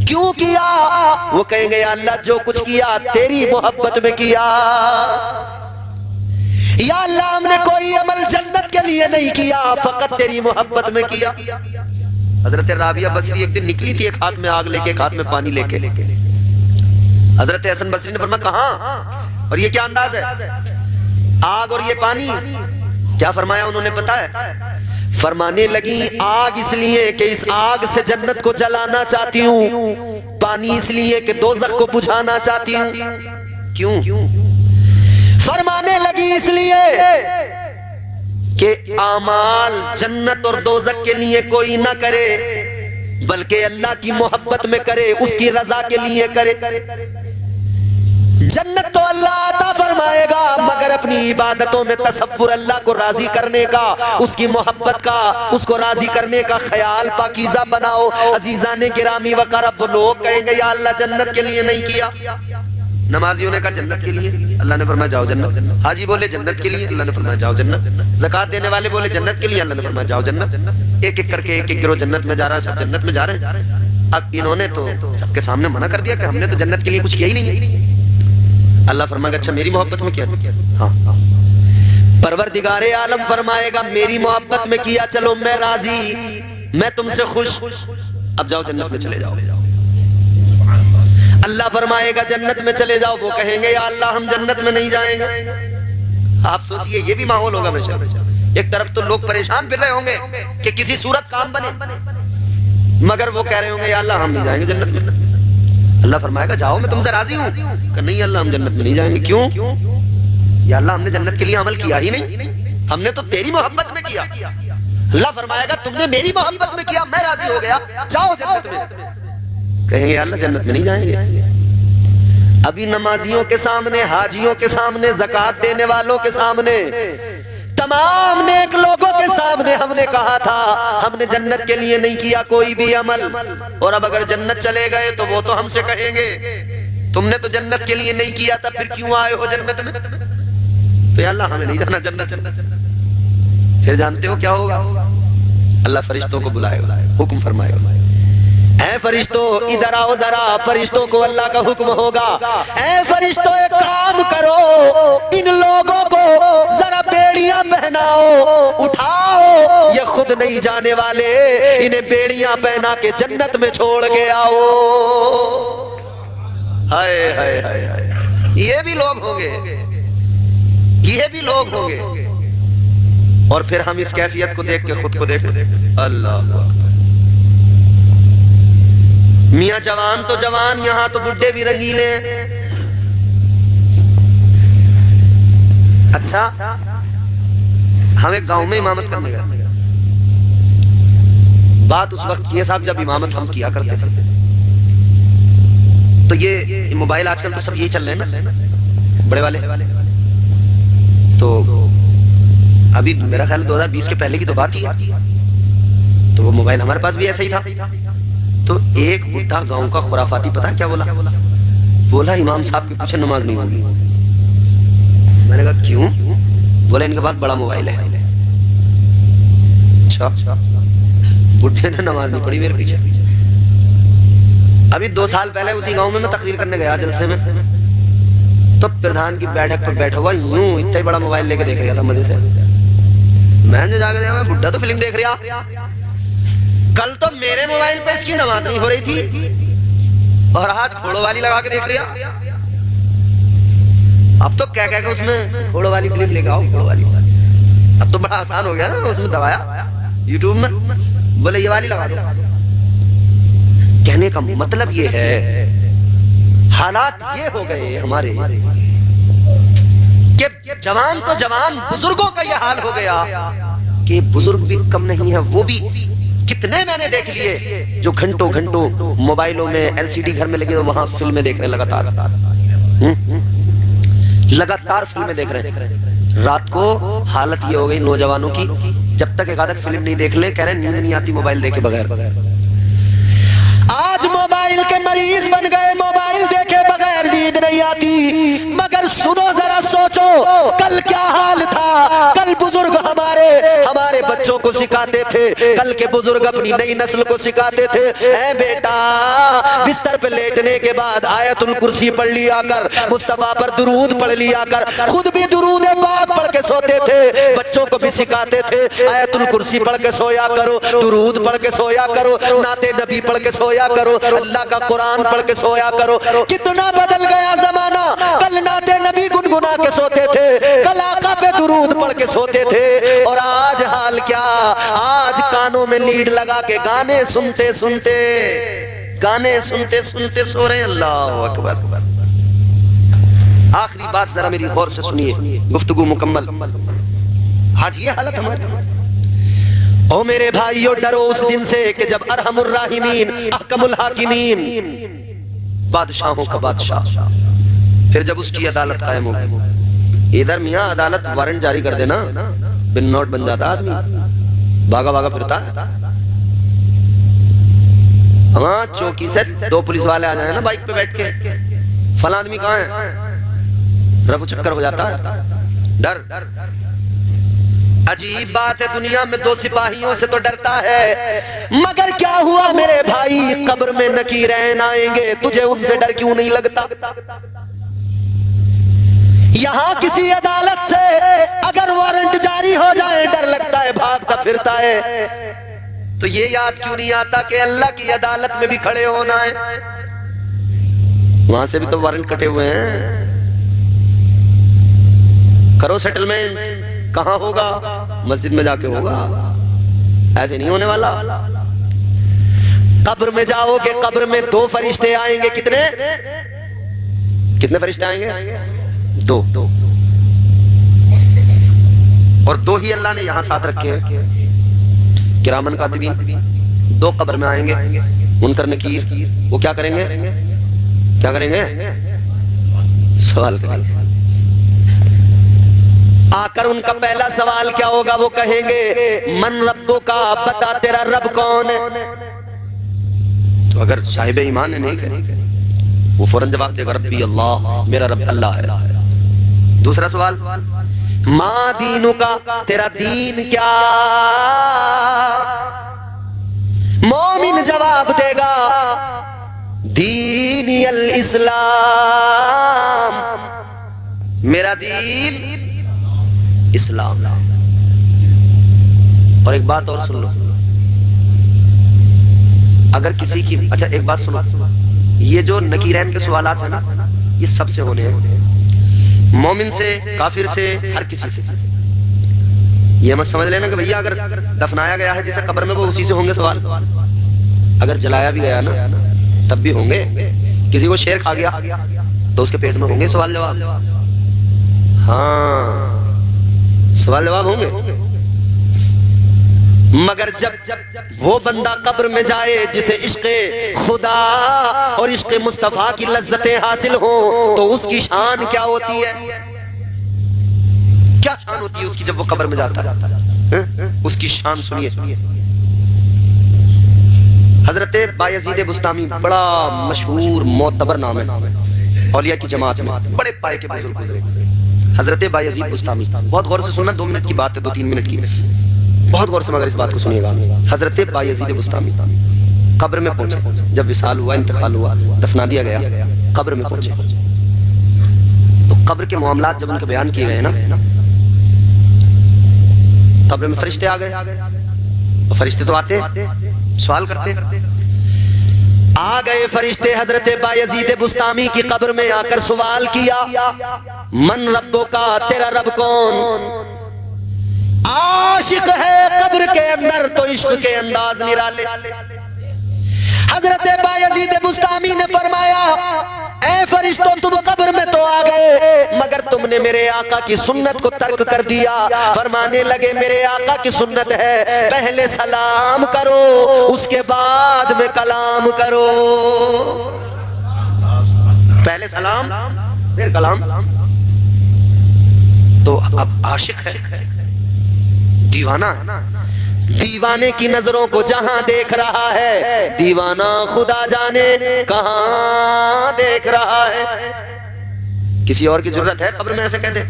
क्यों किया? वो कहेंगे या अल्लाह जो कुछ किया तेरी मोहब्बत में किया। या अल्लाह हमने कोई अमल जन्नत के लिए नहीं किया, फकत तेरी मोहब्बत में किया। हजरत राबिया बसरी एक दिन निकली थी, एक हाथ में आग लेके, एक हाथ में पानी लेके। हजरत हसन बसरी ने फरमाया कहां? और ये क्या अंदाज है, आग और ये पानी? क्या फरमाया उन्होंने पता है? फरमाने लगी आग इसलिए कि इस आग से जन्नत को जलाना चाहती हूँ, पानी इसलिए कि दोज़ख को बुझाना चाहती हूँ। क्यों? फरमाने लगी इसलिए कि आमाल जन्नत और दोज़ख के लिए कोई ना करे, बल्कि अल्लाह की मोहब्बत में करे, उसकी रजा के लिए करे। जन्नत तो अल्लाह अता फरमाएगा, मगर अपनी इबादतों में तसव्वुर अल्लाह को राजी करने का, उसकी मोहब्बत का, उसको राजी करने का ख्याल पाकीज़ा बनाओ। अजीज़ाने गिरामी वक़रब, वो लोग कहेंगे या अल्लाह जन्नत के लिए नहीं किया। नमाजियों ने कहा जन्नत के लिए, अल्लाह ने फरमाया जाओ जन्नत। हाजी बोले जन्नत के लिए, अल्लाह ने फरमाया जाओ जन्नत। ज़कात देने वाले बोले जन्नत के लिए, अल्लाह ने फरमाया जाओ जन्नत। एक एक करके एक एक गिरोह जन्नत में जा रहा है, सब जन्नत में जा रहे हैं। अब इन्होंने तो सबके सामने मना कर दिया कि हमने तो जन्नत के लिए कुछ किया ही नहीं। अल्लाह फरमाएगा अच्छा मेरी मोहब्बत में किया? हाँ। परवरदिगारे आलम फरमाएगा मेरी मोहब्बत में किया, चलो मैं राजी, मैं तुमसे खुश, अब जाओ जन्नत में चले जाओ। अल्लाह फरमाएगा जन्नत में चले जाओ। वो कहेंगे या अल्लाह हम जन्नत में नहीं जाएंगे। आप सोचिए ये भी माहौल होगा हमेशा। एक तरफ तो लोग परेशान फिर रहे होंगे कि किसी सूरत काम बने, मगर वो कह रहे होंगे या अल्लाह हम नहीं जाएंगे जन्नत में। अल्लाह फरमाएगा जाओ मैं तुमसे राजी हूँ। नहीं अल्लाह हम जन्नत में नहीं जाएंगे। क्यों? या अल्लाह हमने जन्नत के लिए अमल किया ही नहीं, हमने तो तेरी मोहब्बत में किया। अल्लाह फरमाएगा तुमने मेरी मोहब्बत में किया, मैं राजी हो गया, जाओ जन्नत में। कहेंगे अल्लाह जन्नत में नहीं जाएंगे। अभी नमाजियों के सामने, हाजियों के सामने, ज़कात देने वालों के सामने, तमाम नेक लोगों के सामने हमने कहा था हमने जन्नत के लिए नहीं किया कोई भी अमल, और अब अगर जन्नत चले गए तो वो तो हमसे कहेंगे तुमने तो जन्नत के लिए नहीं किया था, फिर क्यों आए हो जन्नत में? तो या अल्लाह हमें नहीं जाना जन्नत। फिर जानते हो क्या होगा? अल्लाह फरिश्तों को बुलाएगा, हुक्म फरमाएगा ऐ फरिश्तों इधर आओ जरा। फरिश्तों को अल्लाह का हुक्म होगा, ऐ फरिश्तों एक काम करो, इन लोगों को जरा बेड़ियां पहनाओ, उठाओ, ये खुद नहीं जाने वाले, इन्हें बेड़ियां पहना के जन्नत में छोड़ के आओ। हाय हाय हाय हाय, ये भी लोग होंगे, ये भी लोग होंगे। और फिर हम इस कैफियत को देख के खुद को देखें। अल्लाह मियां जवान तो जवान, यहां तो बुढ़े भी रंगीले। अच्छा हम एक गांव में इमामत करने गए। बात उस वक्त की है साहब जब इमामत हम किया करते थे। तो ये मोबाइल आजकल तो सब यही चल रहे हैं ना बड़े वाले। तो अभी मेरा ख्याल 2020 के पहले की तो बात ही है। तो वो मोबाइल हमारे पास भी ऐसा ही था। तो एक बुढ़ा गांव का खुराफाती पता क्या बोला? बोला इमाम साहब के पीछे नमाज नहीं होगी। मैंने कहा क्यों? बोला इनके पास बड़ा मोबाइल है। अच्छा, बुढ़े ने नमाज नहीं पढ़ी मेरे पीछे। अभी 2 साल पहले उसी गांव में मैं तकरीर करने गया जलसे में, तो प्रधान की बैठक पर बैठा हुआ यूं इतना बड़ा मोबाइल लेके देख रहा था मजे से। मैंने जाकर देखा बुढ़ा तो फिल्म देख रहा। कल तो मेरे मोबाइल पे इसकी नमाज नहीं हो रही थी और आज घोड़ों वाली लगा के देख रहा। अब तो क्या क्या उसमें घोड़ों वाली फिल्म लेके आओ, घोड़ों वाली। अब तो बड़ा आसान हो गया ना, उसमें दबाया यूट्यूब में, बोले ये वाली लगा दो। कहने का मतलब ये है, हालात ये हो गए हमारे कि जवान तो जवान, बुजुर्गों का ये हाल हो गया कि बुजुर्ग भी कम नहीं है। वो भी कितने मैंने देख लिए जो घंटों घंटों मोबाइलों में एलसीडी घर में लगे, वहां फिल्में देख रहे हैं लगातार, लगातार फिल्में देख रहे हैं। रात को हालत ये हो गई नौजवानों की, जब तक एक आध फिल्म नहीं देख ले, कह रहे नींद नहीं आती मोबाइल देखे बगैर। आज मोबाइल के मरीज बन गए, मोबाइल देखे बगैर नींद नहीं आती। मगर सुनो जरा, सोचो कल क्या हाल था। कल बुजुर्ग हमारे बच्चों को सिखाते थे, कल के बुजुर्ग अपनी नई नस्ल को सिखाते थे, ऐ बेटा बिस्तर पे लेटने के बाद आयतुल कुर्सी पढ़ लिया कर, मुस्तफा पर दुरूद पढ़ लिया कर। खुद भी दुरूद पाक पढ़ के सोते थे, बच्चों को भी सिखाते थे आयतुल कुर्सी पढ़ के सोया करो, दुरूद पढ़ के सोया करो, नाते नबी पढ़ के सोया करो, अल्लाह का कुरान पढ़ के सोया करो। कितना बदल गया जमाना। कल नाते नबी गुनगुना के सोते थे, कल आका पे दुरूद पढ़ के सोते थे, और आज हाल क्या, आज कानों में लीड लगा के गाने सुनते सुनते सो रहे हैं। अल्लाह अकबर। आखिरी बात जरा मेरी गौर से सुनिए, गुफ्तगू मुकम्मल। आज ये हालत हमारी। ओ मेरे भाइयों, डरो उस दिन से कि जब अरहमुर राहिमीन अहकमुल हाकिमीन, बादशाहों का बादशाह, फिर जब उसकी अदालत कायम होगी। इधर मियां अदालत वारंट जारी कर देना, बिन नोट बन जाता आदमी, भागा भागा फिरता। हाँ, चौकी से 2 पुलिस वाले आ जाए ना बाइक पे बैठ के, फला आदमी कहाँ है, रफू चक्कर हो जाता है। डर अजीब बात है, दुनिया में 2 सिपाहियों से तो डरता है, मगर क्या हुआ मेरे भाई, कब्र में नकीरैन आएंगे, तुझे उनसे डर क्यों नहीं लगता। यहां किसी अदालत से अगर वारंट जारी हो जाए, डर लगता है, भागता फिरता है। तो ये याद क्यों नहीं आता कि अल्लाह की अदालत में भी खड़े होना है। वहां से भी तो वारंट कटे हुए हैं, करो सेटलमेंट। कहां होगा, मस्जिद में जाके होगा, ऐसे नहीं होने वाला। कब्र में जाओगे, कब्र में 2 फरिश्ते आएंगे। कितने फरिश्ते आएंगे? 2। और 2 ही अल्लाह ने यहां साथ रखे हैं, किरामन कातिबीन। 2 कब्र में आएंगे, मुनकर नकीर। वो क्या करेंगे? सवाल करेंगे। आकर उनका पहला सवाल क्या होगा? वो कहेंगे मन रब्बो का, बता तेरा रब कौन है। तो अगर साहिब ईमान है, नहीं करेंगे, वो फौरन जवाब देगा रब्बी अल्लाह, मेरा रब अल्लाह है। दूसरा सवाल, माँ दीनु का, तेरा दीन क्या। मोमिन जवाब देगा दीनी अल इस्लाम, मेरा दीन इस्लाम। और एक बात और सुन लो, अगर किसी की, अच्छा एक बात सुनो, ये जो नकीरैन के सवालात है ना, ये सबसे होने हैं, मोमिन से, काफिर से, हर किसी से। ये मत समझ लेना कि भैया अगर दफनाया गया है जिसे कब्र में, वो उसी से होंगे सवाल। अगर जलाया भी गया ना, तब भी होंगे। किसी को शेर खा गया तो उसके पेट में होंगे सवाल जवाब। हाँ, सवाल जवाब होंगे। मगर जब वो बंदा कब्र में जाए जिसे इश्क़े खुदा और इश्क़े मुस्तफा की लज्जतें हासिल हो, तो उसकी शान क्या होती है? क्या शान होती है उसकी जब वो कब्र में जाता है? उसकी शान सुनिए। हजरत बायजीद बुस्तामी, बड़ा मशहूर मोतबर नाम है, औलिया की जमात में बड़े पाए के बुजुर्ग गुजरे। हजरत बायजीद बुस्तामी, बहुत गौर से सुनना, 2 मिनट की बात है, 2-3 मिनट की, बहुत गौर से मगर इस बात को सुनिएगा। हजरत बायजीद बुस्तामी कब्र में पहुंचे, जब विसाल हुआ, इंतकाल हुआ, दफना दिया गया, कब्र में पहुंचे, तो कब्र के मामलात जब उनके बयान किए गए ना, कब्र में फरिश्ते आ गए। फरिश्ते तो आते, सवाल करते, आ गए फरिश्ते, हजरत बायजीद बुस्तामी की कब्र में आकर सवाल किया, मन रब्बो का, तेरा रब कौन? आशिक है कब्र के अंदर तो इश्क के अंदाज निराले। हजरत बायजीद बुस्तामी ने फरमाया, ऐ फरिश्तों तुम कब्र में तो आ गए मगर तुमने मेरे आका की सुन्नत को तर्क कर दिया। फरमाने लगे, मेरे आका की सुन्नत है पहले सलाम करो उसके बाद में कलाम करो। पहले सलाम फिर कलाम। तो अब आशिक है, दीवाना, दीवाने की नजरों को जहां देख रहा है, दीवाना खुदा जाने कहां देख रहा है। किसी और की जरूरत है कब्र में ऐसे कह दे?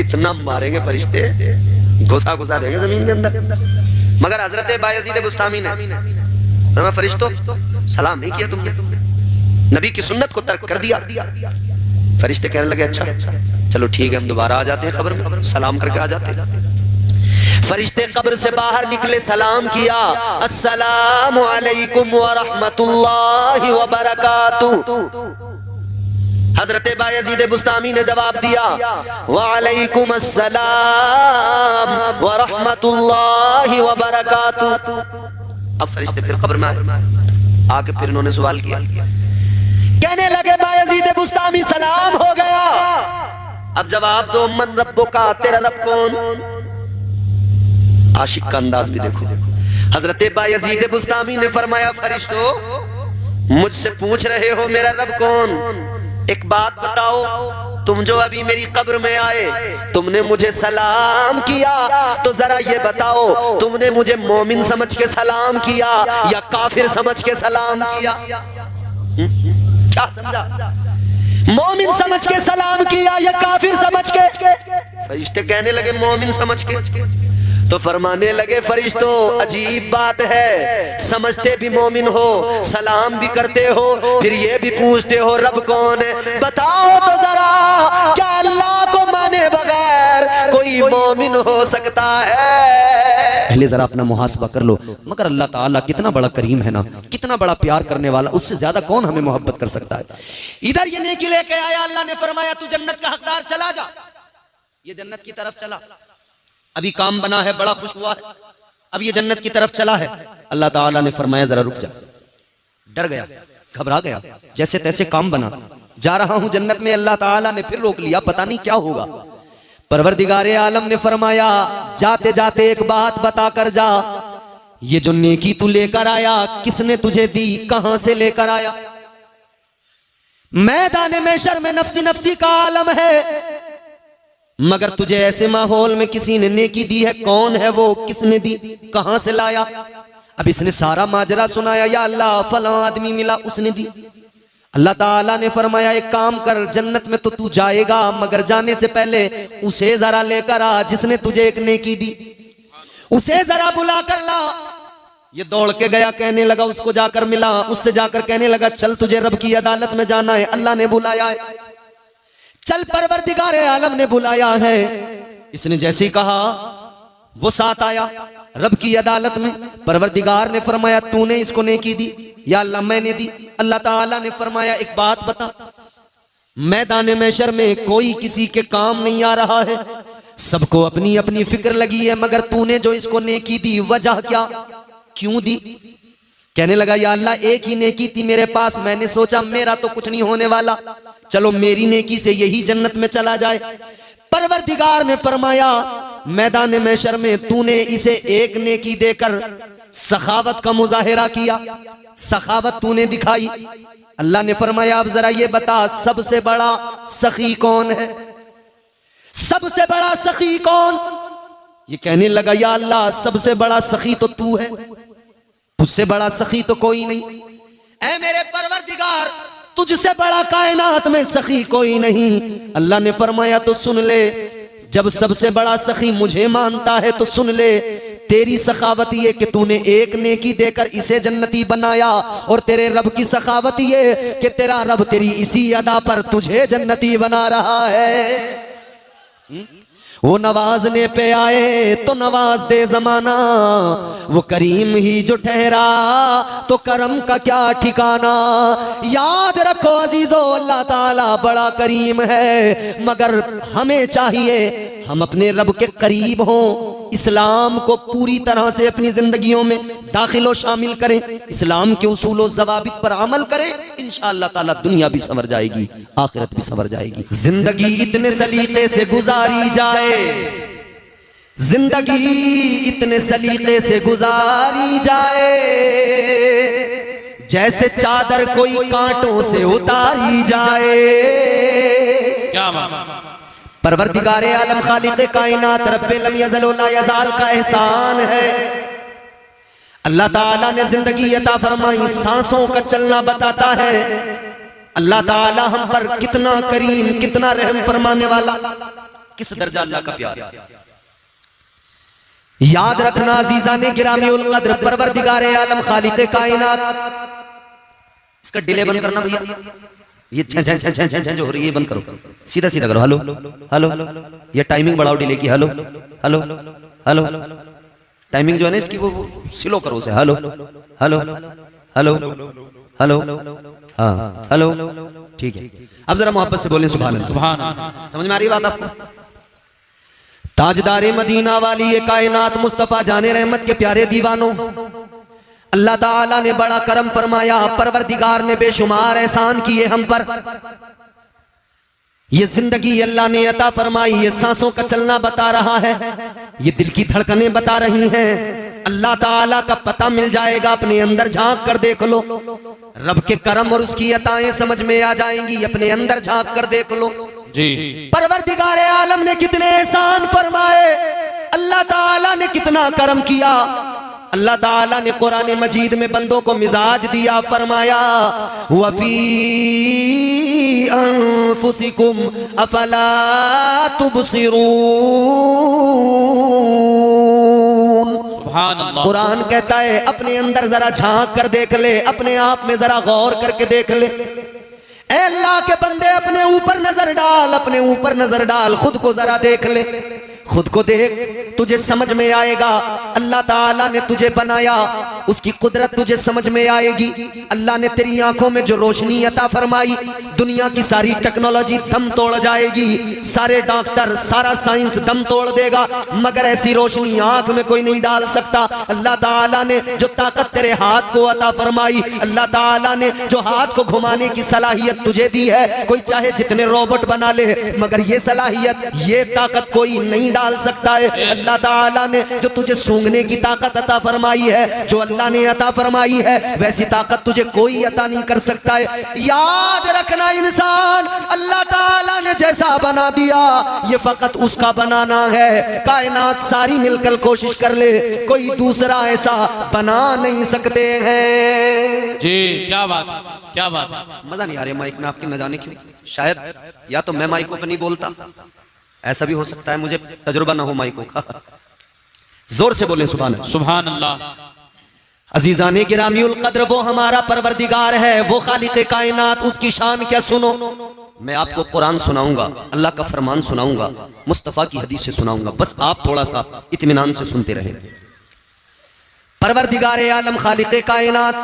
इतना मारेंगे फरिश्ते, घुसा घुसा देंगे जमीन के अंदर। मगर हजरत बायजीद बुस्तामी ने फरिश्तों सलाम नहीं किया तुमने, नबी की सुन्नत को तर्क कर दिया। फरिश्ते कहने लगे, अच्छा चलो ठीक है, हम दोबारा आ जाते हैं कब्र में, सलाम करके आ जाते हैं। फरिश्ते कब्र से बाहर निकले, सलाम किया, अस्सलामु अलैकुम व रहमतुल्लाहि व बरकातुहू। हजरत बायजीद बुस्तामी ने जवाब दिया, व अलैकुम अस्सलाम व रहमतुल्लाहि व बरकातुहू। अब फरिश्ते फिर कब्र में आके फिर इन्होंने सवाल किया, कहने लगे, बायजीद बुस्तामी सलाम हो गया, अब जवाब दो, मन रब्बो का, तेरा रब कौन? आशिक का अंदाज भी देखो। हजरत बायजीद बुस्तामी ने फरमाया, फरिश्तों मुझसे पूछ रहे हो मेरा रब कौन? एक बात बताओ, तुम जो अभी मेरी कब्र में आए तुमने मुझे सलाम किया, तो जरा ये बताओ तुमने मुझे मोमिन समझ के सलाम किया या काफिर समझ के सलाम किया? क्या समझा? मोमिन समझ के सलाम किया या काफिर समझ के? फरिश्ते कहने लगे, मोमिन समझ के। तो फरमाने लगे, फरिश्तों अजीब बात है, समझते भी मोमिन हो, सलाम भी करते हो, फिर ये भी पूछते हो रब कौन है? बताओ तो जरा, क्या अल्लाह को माने बगैर कोई मोमिन हो सकता है? पहले जरा अपना मुहासबा कर लो। मगर अल्लाह ताला कितना बड़ा करीम है ना, कितना बड़ा प्यार करने वाला, उससे ज्यादा कौन हमें मोहब्बत कर सकता है? इधर ये नेकी लेके आया, अल्लाह ने फरमाया तू जन्नत का हकदार, चला जा, ये जन्नत की तरफ चला, अभी काम बना है, बड़ा खुश हुआ है, अब ये जन्नत की तरफ चला है। अल्लाह ताला ने फरमाया जरा रुक जा, डर गया, घबरा गया, जैसे तैसे काम बना, जा रहा हूं जन्नत में। अल्लाह ताला ने फिर रोक लिया, पता नहीं क्या होगा। परवरदिगारे आलम ने फरमाया, जाते जाते एक बात बता कर जा, ये जो नेकी तू लेकर आया किसने तुझे दी, कहां से लेकर आया? मैदान महशर में नफ्सी नफ्सी का आलम है, मगर तुझे ऐसे माहौल में किसी ने नेकी दी है, कौन है वो, किसने दी, कहां से लाया? अब इसने सारा माजरा सुनाया, या अल्लाह फलां आदमी मिला उसने दी। अल्लाह ताला ने फरमाया एक काम कर, जन्नत में तो तू जाएगा मगर जाने से पहले उसे जरा लेकर आ जिसने तुझे एक नेकी दी, उसे जरा बुला कर ला। ये दौड़ के गया, कहने लगा, उसको जाकर मिला, उससे जाकर कहने लगा चल तुझे रब की अदालत में जाना है, अल्लाह ने बुलाया है, चल परवरदिगारे आलम ने बुलाया है। इसने जैसे ही कहा वो साथ आया रब की अदालत में। परवरदिगार ने फरमाया तूने इसको नेकी दी, या अल्लाह मैंने दी। अल्लाह ताला ने फरमाया एक बात बता, मैदान महशर में कोई किसी के काम नहीं आ रहा है, सबको अपनी अपनी फिक्र लगी है, मगर तूने जो इसको नेकी दी वजह क्या, क्यों दी? कहने लगा या अल्लाह एक ही नेकी थी मेरे पास, मैंने सोचा मेरा तो कुछ नहीं होने वाला, चलो मेरी नेकी से यही जन्नत में चला जाए। परवरदिगार ने फरमाया मैदान महशर में तूने इसे एक नेकी देकर सखावत का मुजाहिरा किया, सखावत तूने दिखाई। अल्लाह ने फरमाया अब जरा ये बता सबसे बड़ा सखी कौन है, सबसे बड़ा सखी कौन? ये कहने लगा या अल्लाह सबसे बड़ा सखी तो तू है, तुझसे बड़ा सखी तो कोई नहीं। ऐ मेरे परवरदिगार तुझसे बड़ा कायनात में सखी कोई नहीं। अल्लाह ने फरमाया तो सुन ले, जब सबसे बड़ा सखी मुझे मानता है तो सुन ले, तेरी सखावत ये कि तूने एक नेकी देकर इसे जन्नती बनाया, और तेरे रब की सखावत ये कि तेरा रब तेरी इसी अदा पर तुझे जन्नती बना रहा है। वो नवाजने पे आए तो नवाज दे जमाना, वो करीम ही जो ठहरा तो करम का क्या ठिकाना। याद रखो अजीजो, अल्लाह ताला बड़ा करीम है, मगर हमें चाहिए हम अपने रब के करीब हों, इस्लाम को पूरी तरह से अपनी जिंदगियों में दाखिल और शामिल करें, इस्लाम के उसूल और ज़वाबित पर अमल करें, इंशाअल्लाह ताला दुनिया भी संवर जाएगी, आखिरत भी संवर जाएगी। जिंदगी इतने सलीके से गुजारी जाए, जिंदगी इतने सलीके से गुजारी जाए, जैसे चादर कोई कांटों से उतारी जाए। क्या बात। परवरदिगारे आलम खालिक़े कायनात रब्बे लम यज़ल व ला यज़ाल का एहसान है। अल्लाह ताला ने जिंदगी अता फरमाई, सांसों का चलना बताता है अल्लाह ताला हम पर कितना करीम, कितना रहम फरमाने वाला, किस दर्जा अल्लाह का प्यार। याद रखना अजीज़ाने गिरामी उल कद्र, परवरदिगारे आलम खालिक़े कायनात, इसका डिले बंद करना भैया, ये छं छं छं छं छं छं जो हो रही है बंद करो, सीधा सीधा करो। हेलो हेलो, ये टाइमिंग बढ़ाओ डिले की। हेलो हेलो हेलो, टाइमिंग जो है ना इसकी वो स्लो करो उसे। हेलो हेलो हेलो हेलो, हाँ हेलो, ठीक है। अब जरा मोहब्बत से बोलें सुभान अल्लाह। सुभान अल्लाह। समझ में आ रही बात आपको? ताजदारे मदीना वाली ये कायनात, मुस्तफा जाने रहमत के प्यारे दीवानों, अल्लाह ताला ने बड़ा करम फरमाया, परवरदिगार ने बेशुमार एहसान किए हम पर। ये जिंदगी अल्लाह ने अता फरमाई, ये सांसों का चलना बता रहा है, ये दिल की धड़कनें बता रही हैं। अल्लाह ताला का पता मिल जाएगा, अपने अंदर झांक कर देख लो, रब के करम और उसकी अताएं समझ में आ जाएंगी, अपने अंदर झांक कर देख लो जी। परवरदिगारे आलम ने कितने एहसान फरमाए, अल्लाह ताला ने कितना करम किया। अल्लाह ताला ने कुरान मजीद में बंदों को मिजाज दिया, फरमाया वफी अनफुसिकुम अफला तुबसिरून। सुभान अल्लाह। कुरान कहता है अपने अंदर जरा झांक कर देख ले, अपने आप में जरा गौर करके देख ले। ऐ अल्लाह के बंदे, अपने ऊपर नजर डाल, अपने ऊपर नजर डाल, खुद को जरा देख ले, खुद को देख, तुझे समझ में आएगा अल्लाह ताला ने तुझे बनाया, उसकी कुदरत तुझे समझ में आएगी। अल्लाह ने तेरी आंखों में जो रोशनी अता फरमाई, दुनिया की सारी टेक्नोलॉजी दम तोड़ जाएगी, सारे डॉक्टर, सारा साइंस दम तोड़ देगा, मगर ऐसी रोशनी आंख में कोई नहीं डाल सकता। अल्लाह ताला ने जो ताकत तेरे हाथ को अता फरमाई, अल्लाह ताला ने जो हाथ को घुमाने की सलाहियत तुझे दी है, कोई चाहे जितने रोबोट बना ले, मगर ये सलाहियत, ये ताकत कोई नहीं डाल सकता है। अल्लाह ताला ने जो तुझे सूंघने की ताकत अता फरमाई है, जो अल्लाह ने अता फरमाई है, वैसी ताकत तुझे कोई अता नहीं कर सकता है। याद रखना, इंसान अल्लाह ताला ने जैसा बना दिया, ये फकत उसका बनाना है। कायनात सारी मिलकर कोशिश कर ले, कोई दूसरा ऐसा बना नहीं सकते हैं जी। क्या बात, क्या बात। मजा नहीं आ रहा माइक में आपके, न जाने क्यों, शायद या तो मैं माइकों पर नहीं बोलता, ऐसा भी हो सकता है, मुझे तजुर्बा ना हो माइकों का। जोर से बोलें सुभान अल्लाह। सुभान अल्लाह। अजीजाने गिरामी उल कद्र, वो हमारा परवरदिगार है, वो खालिक़े कायनात, उसकी शान क्या सुनो। मैं आपको कुरान सुनाऊंगा, अल्लाह का फरमान सुनाऊंगा, मुस्तफा की हदीस से सुनाऊंगा, बस आप थोड़ा सा इत्मीनान से सुनते रहें। परवरदिगार आलम खालिक़े कायनात,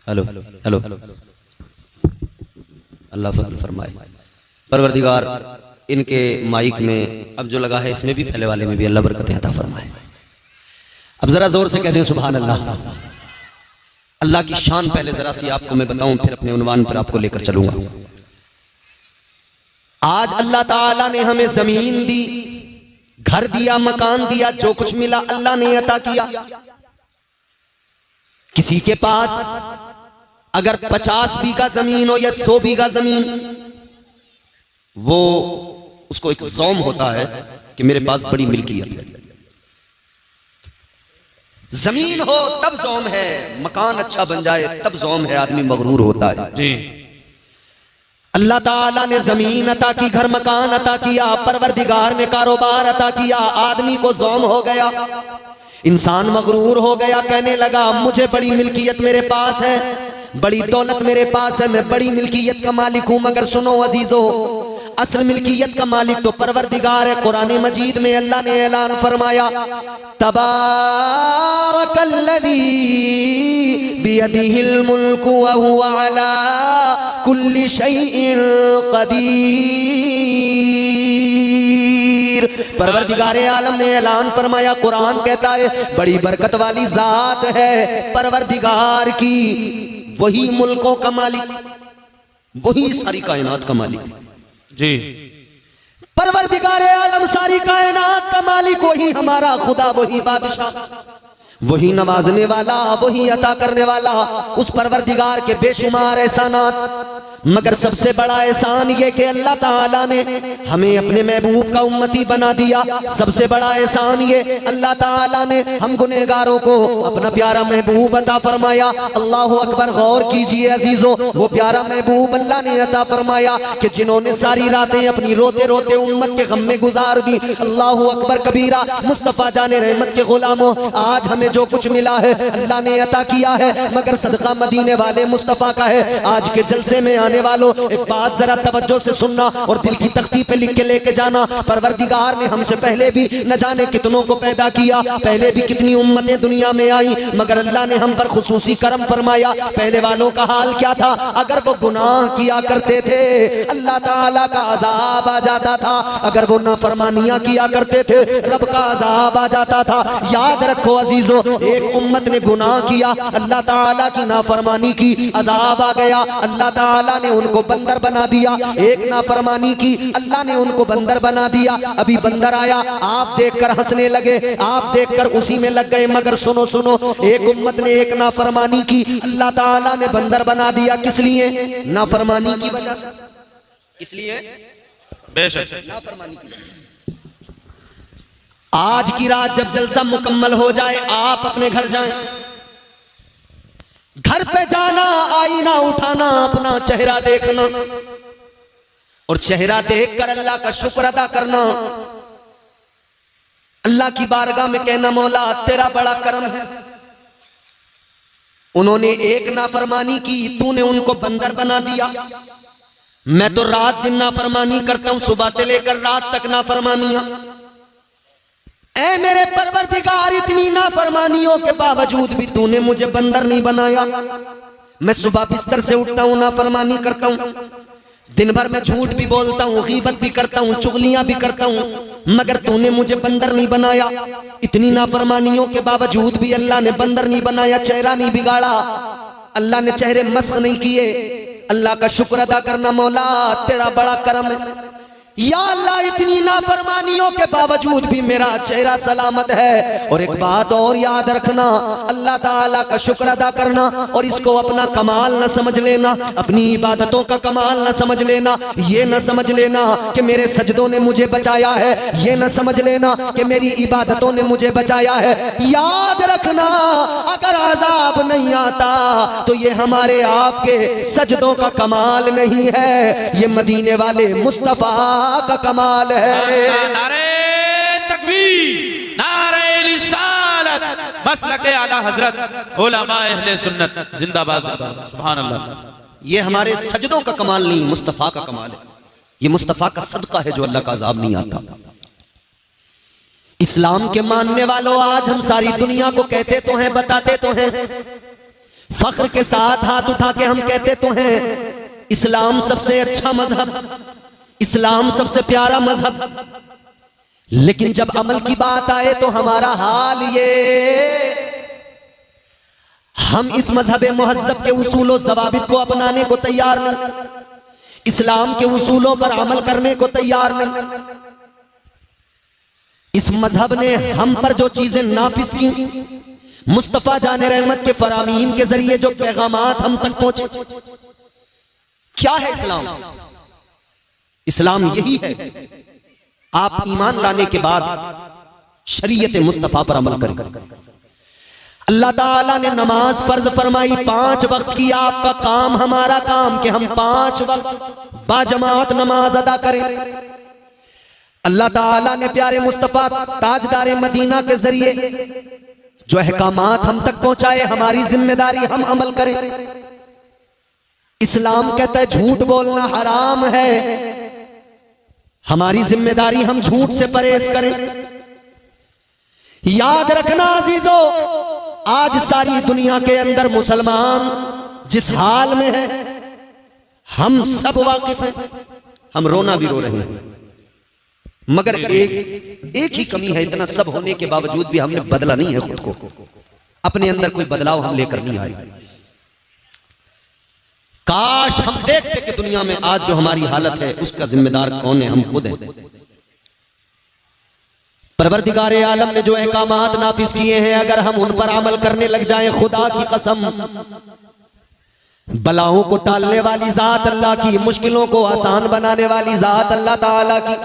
हेलो हेलो, अल्लाह फजल फरमाए। परवरदिगार इनके माइक में अब जो लगा है, इसमें भी, पहले वाले में भी, अल्लाह बरकत अता फरमाए। अब जरा जोर से कह दें सुभान अल्लाह। अल्लाह की शान पहले जरा सी आपको मैं बताऊं, फिर अपने उन्वान पर आपको लेकर चलूंगा। आज अल्लाह ताला ने हमें जमीन दी, घर दिया, मकान दिया, जो कुछ मिला अल्लाह ने अता किया। किसी के पास अगर 50 बीघा जमीन हो या 100 बीघा जमीन, वो उसको एक ज़ौम होता है कि मेरे पास बड़ी मिल्कियत है। जमीन हो तब ज़ौम है, मकान अच्छा बन जाए तब ज़ौम है, आदमी मगरूर होता है। जी। अल्लाह ताला ने जमीन अता की, घर मकान अता किया, परवरदिगार ने कारोबार अता किया। आदमी को ज़ौम हो गया, इंसान मगरूर हो गया, कहने लगा मुझे बड़ी मिल्कियत मेरे पास है, बड़ी दौलत मेरे पास है, मैं बड़ी मिल्कियत का मालिक हूं। मगर सुनो अजीजो, असल मिल्कियत का मालिक तो परवरदिगार है। कुरान मजीद में अल्लाह ने ऐलान फरमाया, तबारकल्लज़ी बियदिहिल मुल्कु व हुवा अला कुल्लि शैइन कदीर। परवरदिगार आलम ने ऐलान फरमाया, कुरान कहता है बड़ी बरकत वाली जात है परवरदिगार की, वही मुल्कों का मालिक, वही सारी कायनात का मालिक जी। परवरदिगार आलम सारी कायनात का मालिक वही हमारा खुदा, वही बादशाह, वही नवाजने वाला, वही अता करने वाला। उस परवरदिगार के बेशुमार एहसानात, मगर सबसे बड़ा एहसान ये कि अल्लाह ताला ने हमें अपने महबूब का उम्मती बना दिया। सबसे बड़ा एहसान ये अल्लाह ताला ने हम गुनहगारों को अपना प्यारा महबूब अता फरमाया। अल्लाह अकबर, गौर कीजिए अजीजों, वो प्यारा महबूब अल्लाह ने अता फरमाया कि जिन्होंने सारी रातें अपनी रोते रोते उम्मत के गम में गुजार दी। अल्लाह अकबर कबीरा। मुस्तफ़ा जाने रहमत के गुलामों, आज हमें जो कुछ मिला है अल्लाह ने अता किया है, मगर सदका मदीने वाले मुस्तफ़ा का है। आज के जलसे में आने वालों, एक बात जरा तवज्जो से सुनना और दिल की तख्ती पे लिख के लेके जाना। परवरदिगार ने हमसे पहले भी न जाने कितनों को पैदा किया, पहले भी कितनी उम्मतें दुनिया में आई, मगर अल्लाह ने हम पर खुसूसी करम फरमाया। पहले वालों का हाल क्या था? अगर वो गुनाह किया करते थे अल्लाह ताला का अजाब आ जाता था, अगर वो नाफरमानियां किया करते थे रब का अजाब आ जाता था। याद रखो अजीजों, एक उम्मत ने गुनाह किया, अल्लाह ताला की नाफरमानी की, अजाब आ गया, अल्लाह ताला ने उनको बंदर बना दिया। एक नाफरमानी की, अल्लाह ने उनको बंदर बना दिया। अभी बंदर आया, आप देखकर हंसने लगे, आप देखकर उसी में लग गए। मगर सुनो सुनो, एक उम्मत ने एक नाफरमानी की, अल्लाह ताला ने बंदर बना दिया। किस लिए? नाफरमानी की वजह से। किस लिए? बेशक नाफरमानी की वजह से। आज की रात जब जलसा मुकम्मल हो जाए, आप अपने घर जाएं, घर पे जाना, आईना उठाना, अपना चेहरा देखना और चेहरा देखकर अल्लाह का शुक्र अदा करना। अल्लाह की बारगाह में कहना, मौला तेरा बड़ा करम है, उन्होंने एक नाफरमानी की, तूने उनको बंदर बना दिया। मैं तो रात दिन नाफरमानी करता हूं, सुबह से लेकर रात तक नाफरमानियां। ऐ मेरे परवरदिगार, इतनी नाफरमानियों के बावजूद भी तूने मुझे बंदर नहीं बनाया। मैं सुबह बिस्तर से उठता हूं, नाफरमानी करता हूं, दिन भर मैं झूठ भी बोलता हूं, गीबत भी करता हूं, चुगलियां भी करता हूं, मगर तूने मुझे बंदर नहीं बनाया। इतनी नाफरमानियों के बावजूद भी अल्लाह ने बंदर नहीं बनाया, चेहरा नहीं बिगाड़ा, अल्लाह ने चेहरे मस्ख नहीं किए। अल्लाह का शुक्र अदा करना, मौला तेरा बड़ा करम है। या अल्लाह, इतनी नाफरमानियों के बावजूद भी मेरा चेहरा सलामत है। और एक बात और याद रखना, अल्लाह ताला का शुक्र अदा करना और इसको अपना कमाल न समझ लेना, अपनी इबादतों का कमाल न समझ लेना। ये न समझ लेना कि मेरे सजदों ने मुझे बचाया है, ये न समझ लेना कि मेरी इबादतों ने मुझे बचाया है। याद रखना, अगर अजाब नहीं आता तो ये हमारे आपके सजदों का कमाल नहीं है, ये मदीने वाले मुस्तफा का कमाल है। नारे तकबीर, नारे रिसालत, मसलके आला हजरत उलमा अहले सुन्नत जिंदाबाद जिंदाबाद, सुभान अल्लाह। ये हमारे सजदों का कमाल नहीं, मुस्तफा का कमाल है। ये मुस्तफा का सदका है जो अल्लाह का अजाब नहीं आता। इस्लाम के मानने वालों, आज हम सारी दुनिया को कहते तो हैं, बताते तो हैं, फख्र के साथ हाथ उठा के हम कहते तो हैं, इस्लाम सबसे अच्छा मजहब, इस्लाम सबसे प्यारा मजहब, लेकिन जब अमल की बात आए तो हमारा हाल ये, हम इस मजहब मुहज्जब के उसूलों ज़वाबित को अपनाने को तैयार नहीं, इस्लाम के उसूलों पर अमल करने को तैयार नहीं। इस मजहब ने हम पर जो चीजें नाफिज की, मुस्तफा जाने रहमत के फरामीन के जरिए जो पैगामात हम तक पहुंचे, क्या है इस्लाम? इस्लाम यही है, आप ईमान लाने के बाद शरीयत मुस्तफा पर अमल करें। अल्लाह ताला ने नमाज फर्ज फरमाई 5 वक्त की। आपका काम हमारा काम कि हम 5 वक्त बाजमात नमाज अदा करें। अल्लाह ताला ने प्यारे मुस्तफा ताजदार मदीना के जरिए जो अहकामात हम तक पहुंचाए, हमारी जिम्मेदारी हम अमल करें। इस्लाम कहता है झूठ बोलना हराम है, हमारी जिम्मेदारी हम झूठ से परहेज करें। याद रखना अजीजों, आज सारी दुनिया के अंदर मुसलमान जिस हाल में है हम सब वाकिफ हैं। हम रोना भी रो रहे हैं, मगर एक ही कमी है, इतना सब होने के बावजूद भी हमने बदला नहीं है खुद को। अपने अंदर कोई बदलाव हम लेकर नहीं आए। काश हम देखते कि दुनिया में आज जो हमारी हालत है उसका जिम्मेदार कौन है, हम खुद हैं। परवरदिगारे आलम ने जो अहकामात नाफिज किए हैं, अगर हम उन पर अमल करने लग जाएं, खुदा की कसम बलाओं को टालने वाली जात अल्लाह की, मुश्किलों को आसान बनाने वाली जात अल्लाह ताला की।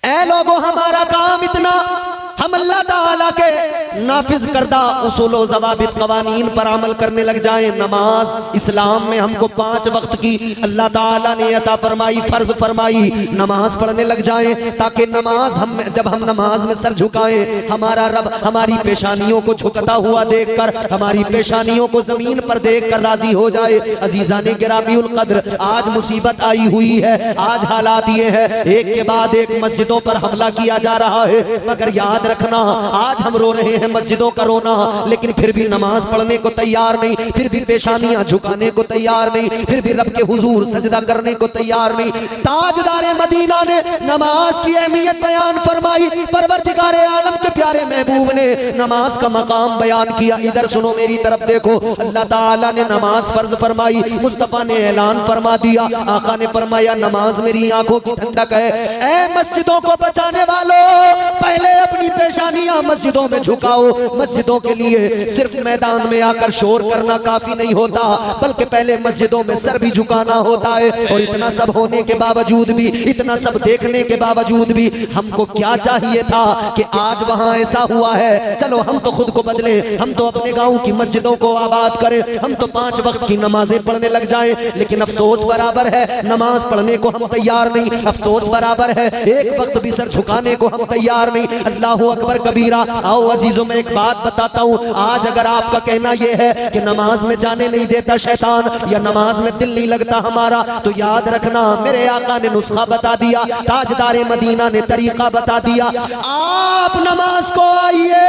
ऐ लोगों, हमारा काम इतना, हम अल्लाह ताला के नाफिज करदा उसूल व ज़वाबित कवानीन पर अमल करने लग जाएं। नमाज इस्लाम में हमको 5 वक्त की अल्लाह ताला ने अता फरमाई, फर्ज फरमाई। नमाज पढ़ने लग जाएं ताकि नमाज हम जब हम नमाज में सर झुकाएं, हमारा रब हमारी पेशानियों को झुकता हुआ देखकर, हमारी पेशानियों को जमीन पर देखकर राजी हो जाए। अजीज़ाने गिरामीउल कद्र, आज मुसीबत आई हुई है, आज हालात ये है, एक के बाद एक मस्जिदों पर हमला किया जा रहा है। मगर याद रखना, आज हम रो रहे हैं मस्जिदों का रोना, लेकिन फिर भी नमाज पढ़ने को तैयार नहीं, फिर भी पेशानियां झुकाने को तैयार नहीं, फिर भी रब के हुजूर सजदा करने को तैयार नहीं। ताजदारे मदीना ने नमाज की अहमियत बयान फरमाई, परवरदिगारे आलम के प्यारे महबूब ने नमाज का मकाम बयान किया। इधर सुनो, मेरी तरफ देखो, अल्लाह ताला ने नमाज फर्ज फरमाई, मुस्तफा ने ऐलान फरमा दिया, आका ने फरमाया नमाज मेरी आंखों की ठंडक है। ऐ मस्जिदों को बचाने वालों, पहले अपनी पेशानियां मस्जिदों में झुकाओ। मस्जिदों के लिए सिर्फ मैदान में आकर शोर करना काफी नहीं होता, बल्कि पहले मस्जिदों में सर भी झुकाना होता है। और इतना सब होने के बावजूद भी, इतना सब देखने के बावजूद भी हमको क्या चाहिए था कि आज वहां ऐसा हुआ है। चलो हम तो खुद को बदले, हम तो अपने गांव की मस्जिदों को आबाद करें, हम तो 5 वक्त की नमाजें पढ़ने लग जाएं। लेकिन अफसोस बराबर है, नमाज पढ़ने को हम तैयार नहीं। अफसोस बराबर है, एक वक्त भी सर झुकाने को हम तैयार नहीं। अल्लाहु अकबर कबीरा। आओ अजीजों, में एक बात बताता हूँ, आज अगर आपका कहना यह है कि नमाज में जाने नहीं देता शैतान, या नमाज में दिल नहीं लगता हमारा, तो याद रखना मेरे आका ने नुस्खा बता दिया, ताजदारे मदीना ने तरीका बता दिया। आप नमाज को आइए,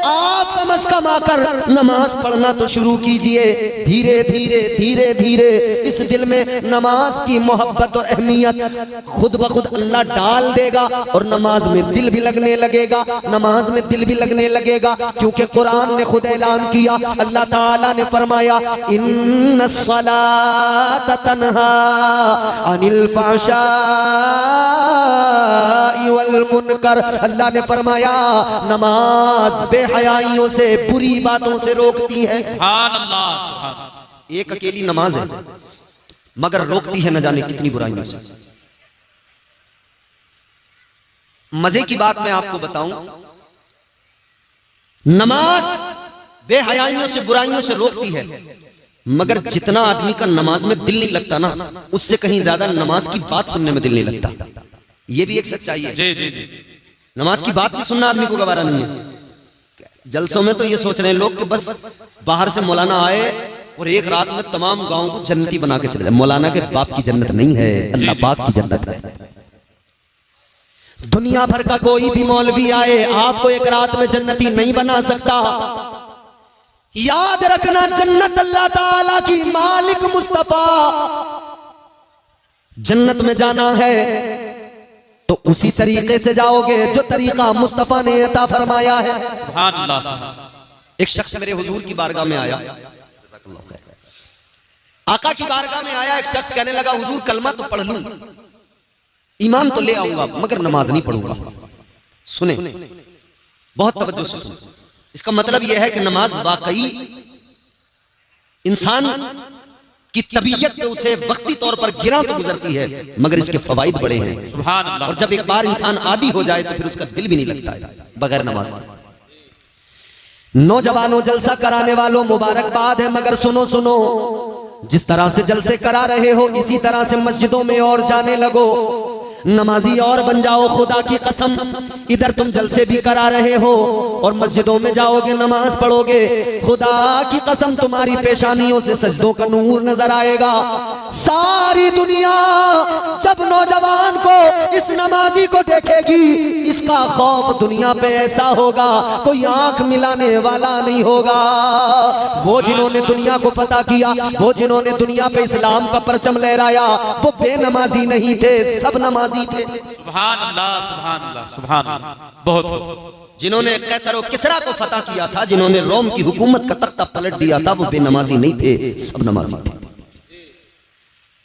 आप कम अज कम आकर नमाज पढ़ना तो शुरू कीजिए। धीरे धीरे धीरे धीरे इस दिल में नमाज की मोहब्बत और अहमियत खुद ब खुद अल्लाह डाल देगा, और नमाज में दिल भी लगने लगेगा, नमाज में दिल भी लगने लगेगा। क्योंकि कुरान ने खुद ऐलान किया, अल्लाह ताला ने फरमाया इन्नस्सलात तन्हा अनिल फहशाई वल मुनकर। अल्लाह ने फरमाया नमाज बेहयाइयों से, बुरी बातों से रोकती है। सुभान अल्लाह, सुभान। एक अकेली नमाज है, मगर रोकती है न जाने कितनी बुराइयों से। मजे की बात मैं आपको बताऊं, नमाज बेहयाइयों से, बुराइयों से रोकती है, मगर जितना आदमी का नमाज में दिल नहीं लगता ना, उससे कहीं ज्यादा नमाज की बात सुनने में दिल नहीं लगता। ये भी एक सच्चाई है। जी जी जी। नमाज की बात भी सुनना आदमी को गवारा नहीं है। जलसों में तो ये सोच रहे हैं लोग कि बस बाहर से मौलाना आए और एक रात में तमाम गांव को जन्नती बना के चले जाए। मौलाना के बाप की जन्नत नहीं है, अल्लाह पाक की जन्नत है। दुनिया भर का कोई भी मौलवी आए, आपको एक रात में जन्नती नहीं बना सकता। याद रखना, जन्नत अल्लाह ताला की, मालिक मुस्तफा। जन्नत में जाना है तो उसी तरीके से जाओगे जो तरीका मुस्तफा ने अता फरमाया है। सुभान अल्लाह, सुभान। एक शख्स मेरे हुजूर की बारगाह में आया, आका की बारगाह में आया। एक शख्स कहने लगा, हुजूर कलमा तो पढ़ लूं, ईमान तो ले आऊंगा, मगर नमाज नहीं पढ़ूंगा। सुने, बहुत तवज्जो से सुनो। इसका मतलब यह है कि नमाज वाकई इंसान की तबीयत पे उसे वक्ती तौर पर गिरा तो गुजरती है, मगर इसके फवाइद बड़े हैं। सुभान अल्लाह। और जब एक बार इंसान आदी हो जाए तो फिर उसका दिल भी नहीं लगता है बगैर नमाज के। नौजवानों, जलसा कराने वालों, मुबारकबाद है, मगर सुनो सुनो, जिस तरह से जलसे करा रहे हो इसी तरह से मस्जिदों में और जाने लगो, नमाजी और बन जाओ। खुदा की कसम, इधर तुम जलसे भी करा रहे हो और मस्जिदों में जाओगे, नमाज पढ़ोगे, खुदा की कसम तुम्हारी पेशानियों से सजदों का नूर नजर आएगा। सारी दुनिया जब नौजवान को, इस नमाजी को देखेगी, इसका खौफ दुनिया पे ऐसा होगा कोई आंख मिलाने वाला नहीं होगा। वो जिन्होंने दुनिया को फतह किया, वो जिन्होंने दुनिया पे इस्लाम का परचम लहराया, वो बेनमाजी नहीं थे, सब नमाजी थे। सुभान अल्लाह, सुभान अल्लाह, सुभान अल्लाह। बहुत जिन्होंने कैसर और किसरा को फतह किया था, जिन्होंने रोम की हुकूमत का तख्ता पलट दिया था, वो बेनमाजी नहीं थे, सब नमाजी थे।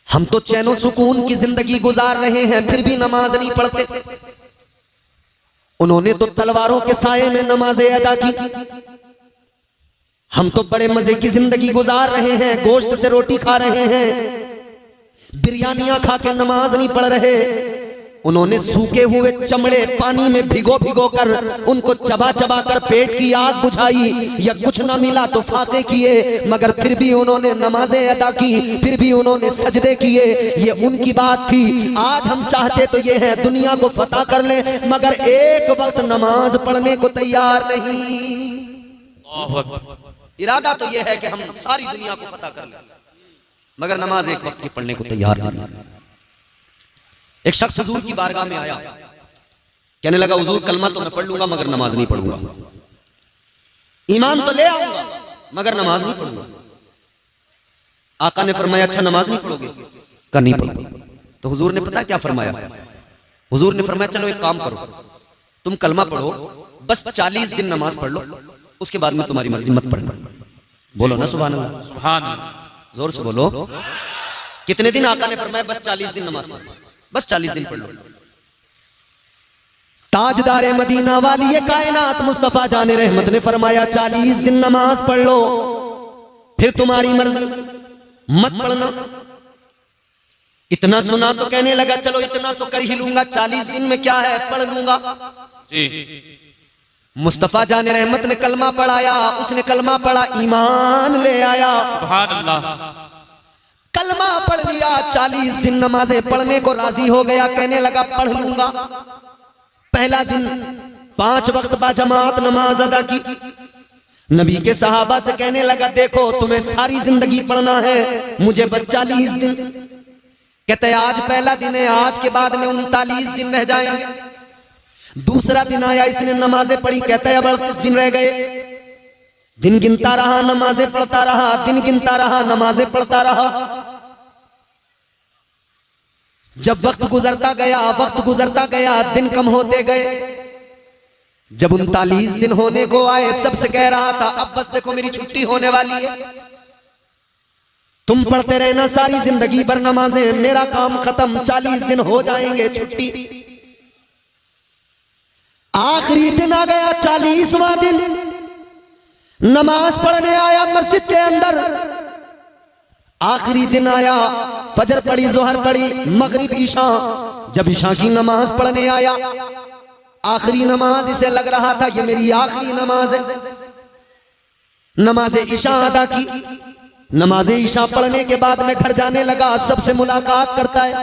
हम तो चैनो सुकून की जिंदगी गुजार रहे हैं, फिर भी नमाज नहीं पढ़ते। उन्होंने तो तलवारों के साये में नमाजें अदा की, हम तो बड़े मजे की जिंदगी गुजार रहे हैं, गोश्त से रोटी खा रहे हैं, बिरयानियां खा के नमाज नहीं पढ़ रहे। उन्होंने सूखे हुए चमड़े पानी में भिगो भिगो कर उनको चबा चबा कर पेट की आग बुझाई, या कुछ ना मिला तो फाके किए, मगर फिर भी उन्होंने नमाजें अदा की, फिर भी उन्होंने सजदे किए। ये उनकी बात थी। आज हम चाहते तो ये है दुनिया को फतह कर लें, मगर एक वक्त नमाज पढ़ने को तैयार नहीं। इरादा तो ये है कि हम सारी दुनिया को फतह कर लें, मगर नमाज एक वक्त की पढ़ने को तैयार नहीं। एक शख्स हुजूर की बारगाह में आया, कहने लगा हुजूर कलमा तो मैं पढ़ लूंगा मगर नमाज नहीं पढ़ूंगा, ईमान तो ले आऊंगा मगर नमाज नहीं पढ़ूंगा। आका ने फरमाया अच्छा नमाज नहीं पढ़ोगे? कहा नहीं पढ़ूंगा। तो हुजूर ने पता क्या फरमाया? हुजूर ने फरमाया चलो एक काम करो, तुम कलमा पढ़ो, बस 40 दिन नमाज पढ़ लो, उसके बाद में तुम्हारी मर्जी, मत पढ़ना। बोलो ना सुभान अल्लाह, सुभान अल्लाह, जोर से बोलो। कितने दिन? आका ने फरमाया बस 40 दिन नमाज पढ़ो, बस 40 दिन पढ़ लो। ताजदारे मदीना वाली ये कायनात मुस्तफा जाने रहमत ने फरमाया 40 दिन नमाज पढ़ लो, फिर तुम्हारी मर्जी, मत पढ़ना। इतना सुना तो कहने लगा चलो इतना तो कर ही लूंगा, 40 दिन में क्या है, पढ़ लूंगा जी। मुस्तफा जाने रहमत ने कलमा पढ़ाया, उसने कलमा पढ़ा, ईमान ले आया, सुभान अल्लाह, कलमा पढ़ लिया, 40 दिन नमाजें पढ़ने को राजी हो गया, कहने लगा पढ़ लूंगा। पहला दिन 5 वक्त बाजमात नमाज अदा की। नबी के सहाबा से कहने लगा देखो तुम्हें सारी जिंदगी पढ़ना है, मुझे बस 40 दिन। कहते आज पहला दिन है, आज के बाद में 39 दिन रह जाएंगे। दूसरा दिन आया, इसने नमाजें पढ़ी, कहते अब 38 दिन रह गए। दिन गिनता रहा, नमाजें पढ़ता रहा, दिन गिनता रहा, नमाजें पढ़ता रहा। जब वक्त गुजरता गया, वक्त गुजरता गया, दिन कम होते गए। जब 39 दिन होने को आए, सबसे कह रहा था अब बस देखो मेरी छुट्टी होने वाली है, तुम पढ़ते रहना सारी जिंदगी भर नमाजें, मेरा काम खत्म, 40 दिन हो जाएंगे, छुट्टी। आखिरी दिन आ गया, 40वां दिन, नमाज पढ़ने आया मस्जिद के अंदर। आखिरी दिन आया, फजर पढ़ी, जोहर पढ़ी, मगरिब, ईशा। जब ईशा की नमाज पढ़ने आया, आखिरी नमाज, इसे लग रहा था ये मेरी आखिरी नमाज है। नमाज ईशा अदा की। नमाज ईशा पढ़ने के बाद में घर जाने लगा, सबसे मुलाकात करता है,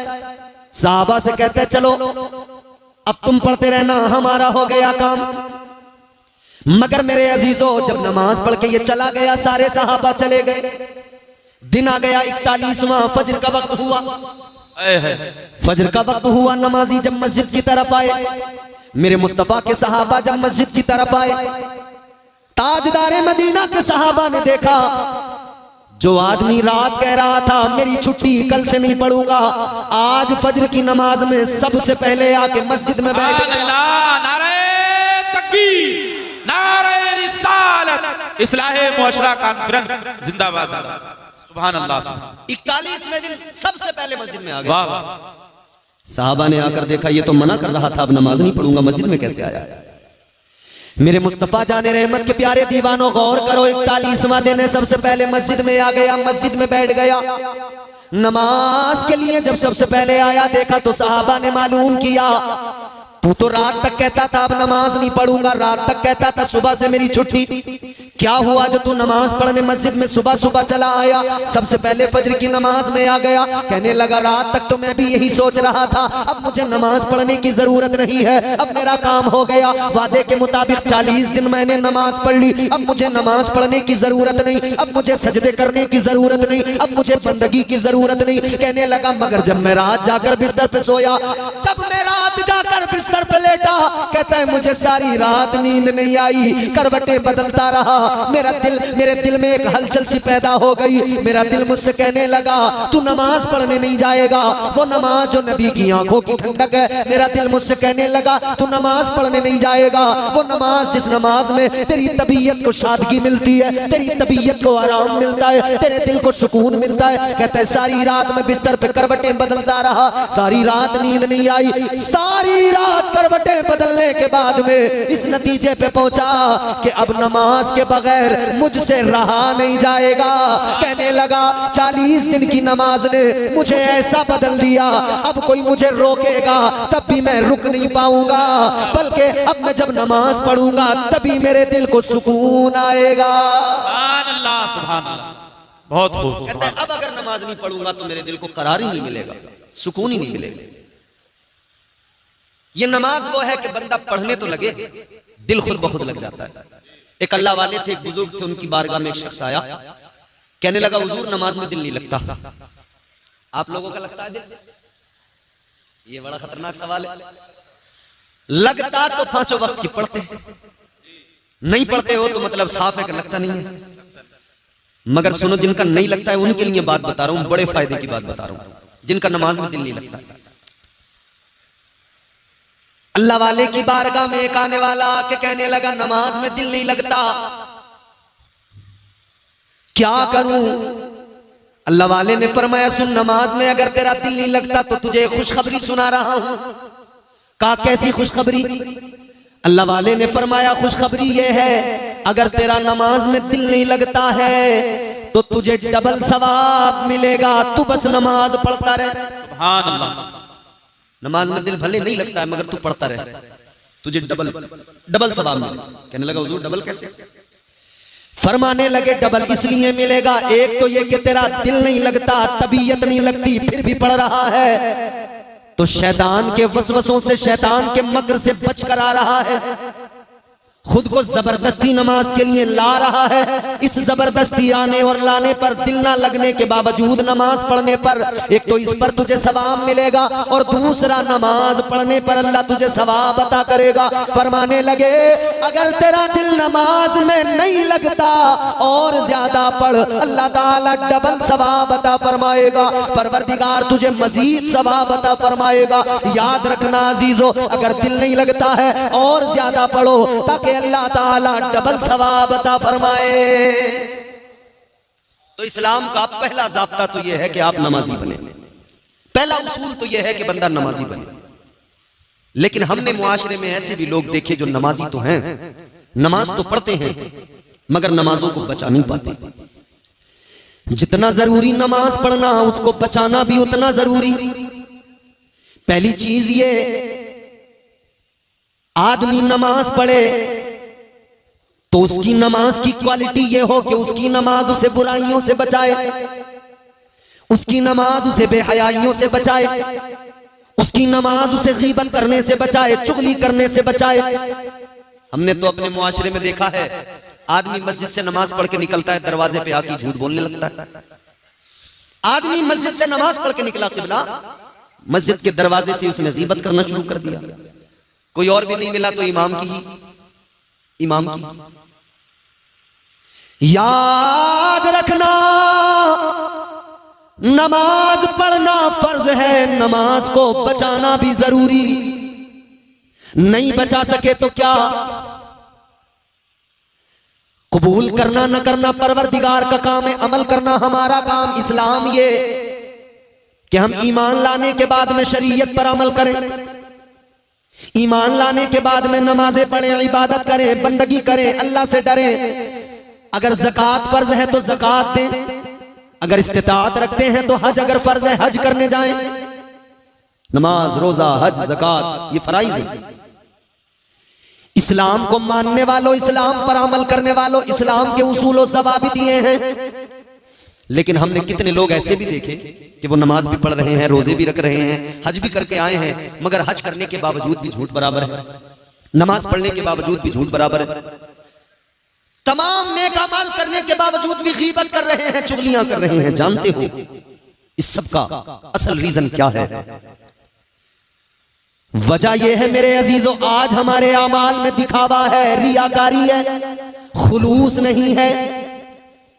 साहबा से कहता है चलो अब तुम पढ़ते रहना, हमारा हो गया काम। मगर मेरे अजीजों जब नमाज पढ़ के ये चला गया, सारे सहाबा चले गए। दिन आ गया 41वां, फजर का वक्त हुआ। फजर का वक्त हुआ, नमाजी जब मस्जिद की तरफ आए, मेरे मुस्तफा के सहाबा जब मस्जिद की तरफ आए, ताजदारे मदीना के सहाबा ने देखा जो आदमी रात कह रहा था मेरी छुट्टी कल से नहीं पढ़ूंगा, आज फजर की नमाज में सबसे पहले आके मस्जिद में बैठ गया। नारे तकबीर, नारे रिसालत, इस्लाहे मुआशरा कॉन्फ्रेंस जिंदाबाद, सुभान अल्लाह। 41वें दिन सबसे पहले मस्जिद में आ गया। वाह वाह। साहबा ने आकर देखा ये तो मना कर रहा था अब नमाज नहीं पढ़ूंगा, मस्जिद में कैसे आया? मेरे मुस्तफा जाने रहमत के प्यारे दीवानों गौर करो, 41वां दिन है, सबसे पहले मस्जिद में आ गया, मस्जिद में बैठ गया। नमाज के लिए जब सबसे पहले आया, देखा तो साहबा ने मालूम किया तू तो रात तक कहता था अब नमाज नहीं पढ़ूंगा, रात तक कहता था सुबह से मेरी छुट्टी। क्या हुआ जो तू नमाज पढ़ने मस्जिद में सुबह सुबह चला आया, सबसे पहले फजर की नमाज में आ गया? कहने लगा रात तक तो मैं भी यही सोच रहा था, अब मुझे नमाज पढ़ने की जरूरत नहीं है, अब मेरा काम हो गया, वादे के मुताबिक 40 दिन मैंने नमाज पढ़ ली, अब मुझे नमाज पढ़ने की जरूरत नहीं, अब मुझे सजदे करने की जरूरत नहीं, अब मुझे बंदगी की जरूरत नहीं। कहने लगा मगर जब मैं रात जाकर बिस्तर पे सोया, जब मैं रात जाकर बिस्तर पे लेटा, कहता है मुझे सारी रात नींद नहीं आई, करवटें बदलता रहा, मेरे दिल में एक हलचल सी पैदा हो गई। मेरा दिल मुझसे कहने लगा तू नमाज पढ़ने नहीं जाएगा, वो नमाज जो नबी की आंखों की ठंडक है। मेरा दिल मुझसे कहने लगा तू नमाज पढ़ने नहीं जाएगा, वो नमाज जिस नमाज में तेरी तबीयत को शादगी मिलती है, तेरी तबीयत को आराम मिलता है, तेरे दिल को सुकून मिलता है। कहता है सारी रात मैं बिस्तर पे करवटें बदलता रहा, सारी रात नींद नहीं आई, सारी रात करवटें बदलने के बाद में इस नतीजे पे पहुंचा कि अब नमाज के बगैर मुझसे रहा नहीं जाएगा। कहने लगा 40 दिन की नमाज ने मुझे ऐसा बदल दिया, अब कोई मुझे रोकेगा तब भी मैं रुक नहीं पाऊंगा, बल्कि अब मैं जब नमाज पढ़ूंगा तभी मेरे दिल को सुकून आएगा। सुभान अल्लाह, सुभान अल्लाह, बहुत खूब। कहता है अब अगर नमाज नहीं पढ़ूंगा तो मेरे दिल को करार ही नहीं मिलेगा, सुकून ही नहीं मिलेगा। ये नमाज वो है कि बंदा पढ़ने तो लगे, दिल खुद ब खुद लग जाता है। एक अल्लाह वाले थे, एक बुजुर्ग थे, उनकी बारगाह में एक शख्स आया, कहने लगा हुजूर नमाज में दिल नहीं लगता। आप लोगों का लगता है दिल? ये बड़ा खतरनाक सवाल है। लगता तो 5 वक्त की पढ़ते, नहीं पढ़ते हो तो मतलब साफ है कि लगता नहीं है। मगर सुनो, जिनका नहीं लगता है उनके लिए बात बता रहा हूं, बड़े फायदे की बात बता रहा हूं। जिनका नमाज में दिल नहीं लगता, अल्लाह वाले की बारगाह में एक आने वाला आके कहने लगा नमाज में दिल नहीं लगता, क्या करूं? अल्लाह वाले ने फरमाया सुन, नमाज में अगर तेरा दिल नहीं लगता तो तुझे खुशखबरी सुना रहा हूं। कहा कैसी खुशखबरी? अल्लाह वाले ने फरमाया खुशखबरी ये है अगर तेरा नमाज में दिल नहीं लगता है तो तुझे डबल सवाब मिलेगा, तू बस नमाज पढ़ता रहे। सुभान अल्लाह। नमाज में दिल भले नहीं लगता है मगर तू पढ़ता रहे, तुझे डबल सवाब मिलेगा। कहने लगा हुजूर डबल कैसे? फरमाने लगे डबल इसलिए मिलेगा, एक तो ये कि तेरा दिल नहीं लगता, तबीयत नहीं लगती, फिर भी पढ़ रहा है तो शैतान के वसवसों से, शैतान के मकर से बच कर आ रहा है, खुद को जबरदस्ती नमाज के लिए ला रहा है। इस जबरदस्ती आने और लाने पर, दिल ना लगने के बावजूद नमाज पढ़ने पर, एक तो इस पर तुझे सवाब मिलेगा और दूसरा नमाज पढ़ने पर अल्लाह तुझे सवाब अता करेगा। फरमाने लगे अगर तेरा दिल नमाज में नहीं लगता और ज्यादा पढ़, अल्लाह ताला डबल सवाब अता फरमाएगा, परवरदिगार तुझे मजीद सवाब अता फरमाएगा। याद रखना अजीजों, अगर दिल नहीं लगता है और ज्यादा पढ़ो ताकि अल्लाह ताला डबल सवाब अता फरमाए। तो इस्लाम का पहला ज़ाब्ता तो यह है कि आप नमाजी बने, पहला उसूल तो यह है कि बंदा नमाजी बने। लेकिन हमने मुआशरे में ऐसे भी लोग देखे जो नमाजी तो हैं, नमाज तो पढ़ते हैं मगर नमाजों को बचा नहीं पाते। जितना जरूरी नमाज पढ़ना उसको बचाना भी उतना जरूरी। पहली चीज ये, आदमी नमाज पढ़े तो उसकी नमाज की क्वालिटी ये हो कि उसकी नमाज उसे बुराइयों से बचाए, उसकी नमाज उसे बेहयाइयों से बचाए, उसकी नमाज उसे गीबत करने से बचाए, चुगली करने से बचाए। हमने तो अपने मुआशरे में देखा है, आदमी मस्जिद से नमाज पढ़ के निकलता है, दरवाजे पे आके झूठ बोलने लगता है। आदमी मस्जिद से नमाज पढ़ के निकला, किबला मस्जिद के दरवाजे से उसने गीबत करना शुरू कर दिया। कोई और भी नहीं मिला तो इमाम की। याद रखना नमाज पढ़ना फर्ज है, नमाज को बचाना भी जरूरी। नहीं बचा सके तो क्या, कबूल करना न करना परवरदिगार का काम है, अमल करना हमारा काम। इस्लाम ये कि हम ईमान लाने के बाद में शरीयत पर अमल करें, ईमान लाने के बाद में नमाजें पढ़ें, इबादत करें, बंदगी करें, अल्लाह से डरें। अगर ज़कात फर्ज है तो ज़कात दें, अगर इस्तिताअत रखते हैं तो हज अगर फर्ज है हज करने जाएं। नमाज, रोजा, हज, ज़कात, ये फराइज है। इस्लाम को मानने वालों, इस्लाम पर अमल करने वालों, इस्लाम के उसूल और ज़वाबित दिए हैं। लेकिन हमने कितने लोग ऐसे भी देखे कि वो नमाज भी पढ़ रहे हैं, रोजे भी रख रहे हैं, हज भी करके आए हैं, मगर हज करने के बावजूद भी झूठ बराबर है, नमाज पढ़ने के बावजूद भी झूठ बराबर है, तमाम नेक अमाल करने के बावजूद भी गीबत कर रहे हैं, चुगलियां कर रहे हैं। जानते हो इस सब का असल रीजन क्या है? वजह यह है मेरे अजीजों, आज हमारे अमाल में दिखावा है, रियाकारी है, खुलूस नहीं है।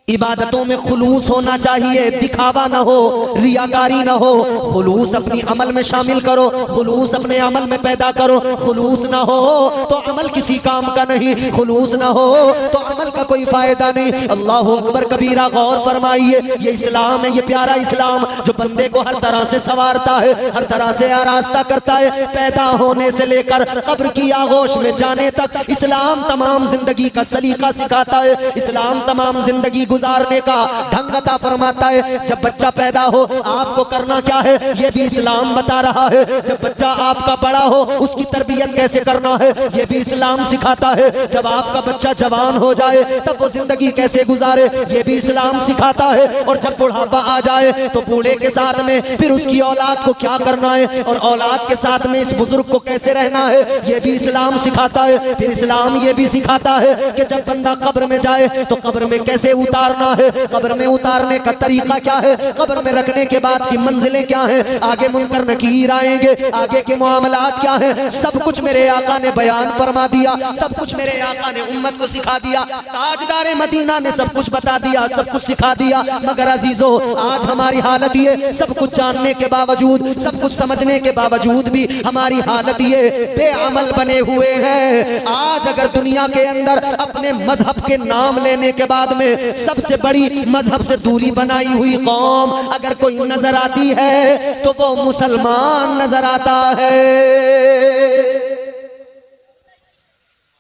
इबादतों में खुलूस होना चाहिए, दिखावा ना हो, रियाकारी ना हो। खुलूस अपनी अमल में शामिल करो, खुलूस अपने अमल में पैदा करो। खुलूस ना हो तो अमल किसी काम का नहीं, खुलूस ना हो तो अमल का कोई फायदा नहीं। अल्लाह अकबर कबीरा, गौर फरमाइए। ये इस्लाम है, ये प्यारा इस्लाम जो बंदे को हर तरह से संवारता है, हर तरह से आरास्ता करता है। पैदा होने से लेकर कब्र की आगोश में जाने तक इस्लाम तमाम जिंदगी का सलीका सिखाता है, इस्लाम तमाम जिंदगी गुजारने का ढंग अता फरमाता है। जब बच्चा पैदा हो आपको करना क्या है ये भी इस्लाम बता रहा है। जब बच्चा आपका बड़ा हो उसकी तरबियत कैसे करना है ये भी इस्लाम सिखाता है। जब आपका बच्चा जवान हो जाए तब वो जिंदगी कैसे गुजारे ये भी इस्लाम सिखाता है। और जब बुढ़ापा आ जाए तो बूढ़े के साथ में फिर उसकी औलाद को क्या करना है और औलाद के साथ में इस बुजुर्ग को कैसे रहना है ये भी इस्लाम सिखाता है। फिर इस्लाम ये भी सिखाता है कि जब बंदा कब्र में जाए तो कब्र में कैसे उतारना है, कब्र में उतारने का तरीका क्या है, कब्र में रखने के बाद की मंजिलें क्या हैं, आगे मुनकर नकीर आएंगे, आगे के मामलात क्या हैं, सब कुछ मेरे आका ने बयान फरमा दिया, सब कुछ मेरे आका ने उम्मत को सिखा दिया। ताजदार मदीना ने सब कुछ बता दिया, सब कुछ सिखा दिया। मगर अजीजों आज हमारी हालत ये, सब कुछ जानने के बावजूद, सब कुछ समझने के बावजूद भी हमारी हालत ये बेअमल बने हुए हैं। आज अगर दुनिया के अंदर अपने मजहब के नाम लेने के बाद में सबसे बड़ी मजहब से दूरी बनाई हुई कौम अगर कोई नजर आती है तो वो मुसलमान नजर आता है।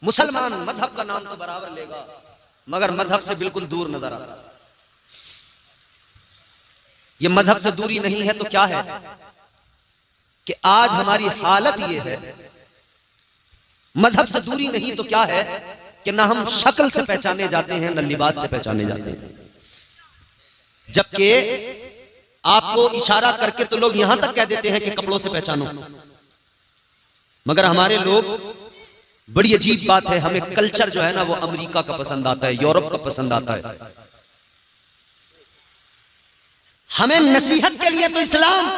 मुसलमान मजहब का नाम तो बराबर लेगा मगर मजहब से बिल्कुल दूर नजर आता है। ये मजहब से दूरी नहीं है तो क्या है कि आज हमारी हालत ये है। मजहब से दूरी नहीं तो क्या है कि ना हम शक्ल से पहचाने जाते हैं ना लिबास से पहचाने जाते हैं। जबकि आपको इशारा करके तो लोग यहां तक कह देते हैं कि कपड़ों से पहचानो, मगर हमारे लोग, बड़ी अजीब बात है, हमें कल्चर जो है ना वो अमेरिका का पसंद आता है, यूरोप का पसंद आता है। हमें नसीहत के लिए तो इस्लाम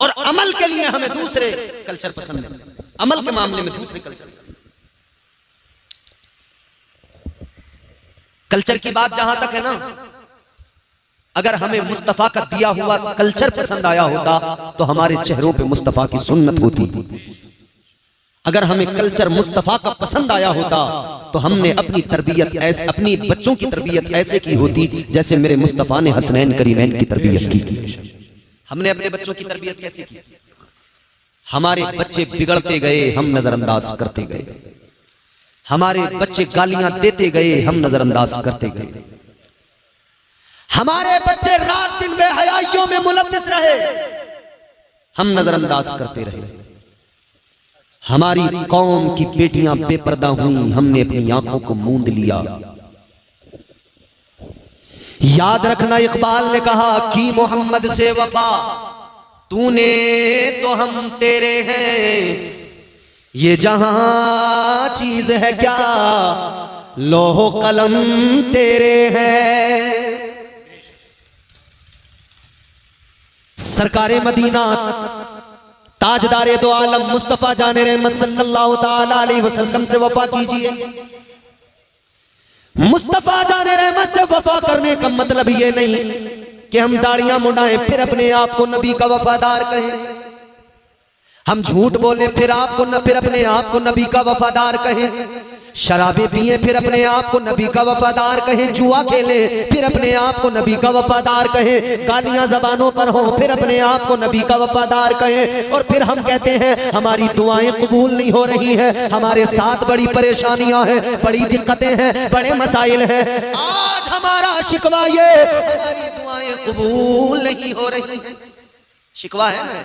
और अमल के लिए हमें दूसरे कल्चर पसंद है, अमल के मामले में दूसरे कल्चर पसंद। कल्चर की बात जहां तक है ना, अगर हमें मुस्तफा का दिया हुआ कल्चर पसंद आया होता तो हमारे चेहरों पे मुस्तफा की सुन्नत होती। अगर हमें कल्चर मुस्तफा का पसंद आया होता तो हमने अपनी तरबियत ऐसे, अपनी बच्चों की तरबियत ऐसे की होती जैसे मेरे मुस्तफा ने हसनैन करीमैन की तरबियत की। हमने अपने बच्चों की तरबियत कैसे की? हमारे बच्चे बिगड़ते गए, हम नजरअंदाज करते गए। हमारे बच्चे गालियां देते गए, हम नजरअंदाज करते गए। हमारे बच्चे रात दिन बेहयाइयों में मुलव्विस रहे, हम नजरअंदाज करते रहे। हमारी कौम की बेटियां बेपर्दा हुई, हमने अपनी आंखों को मूंद लिया। याद रखना, इकबाल ने कहा कि मोहम्मद से वफा तूने तो हम तेरे हैं, ये जहां चीज है क्या लोहो कलम तेरे हैं। सरकारे मदीना ताजदारे दो आलम मुस्तफा जाने रहमत सल्लल्लाहु ताला अलैहि वसल्लम से वफा कीजिए। मुस्तफा जाने रहमत से वफा करने का मतलब ये नहीं कि हम दाढ़ियां मुंडाएं फिर अपने आप को नबी का वफादार कहें, हम झूठ बोले फिर अपने आप को नबी का वफादार कहें, शराबे पिए फिर अपने आप को नबी का वफादार कहें, जुआ खेले फिर अपने आप को नबी का वफादार कहें, गालियां जबानों पर हो फिर अपने आप को नबी का वफादार कहें। और फिर हम कहते हैं हमारी दुआएं कबूल नहीं हो रही हैं, हमारे साथ बड़ी परेशानियां हैं, बड़ी दिक्कतें हैं, बड़े मसाइल हैं। आज हमारा शिकवा ये हमारी दुआएं कबूल नहीं हो रही हैं। शिकवा है ना,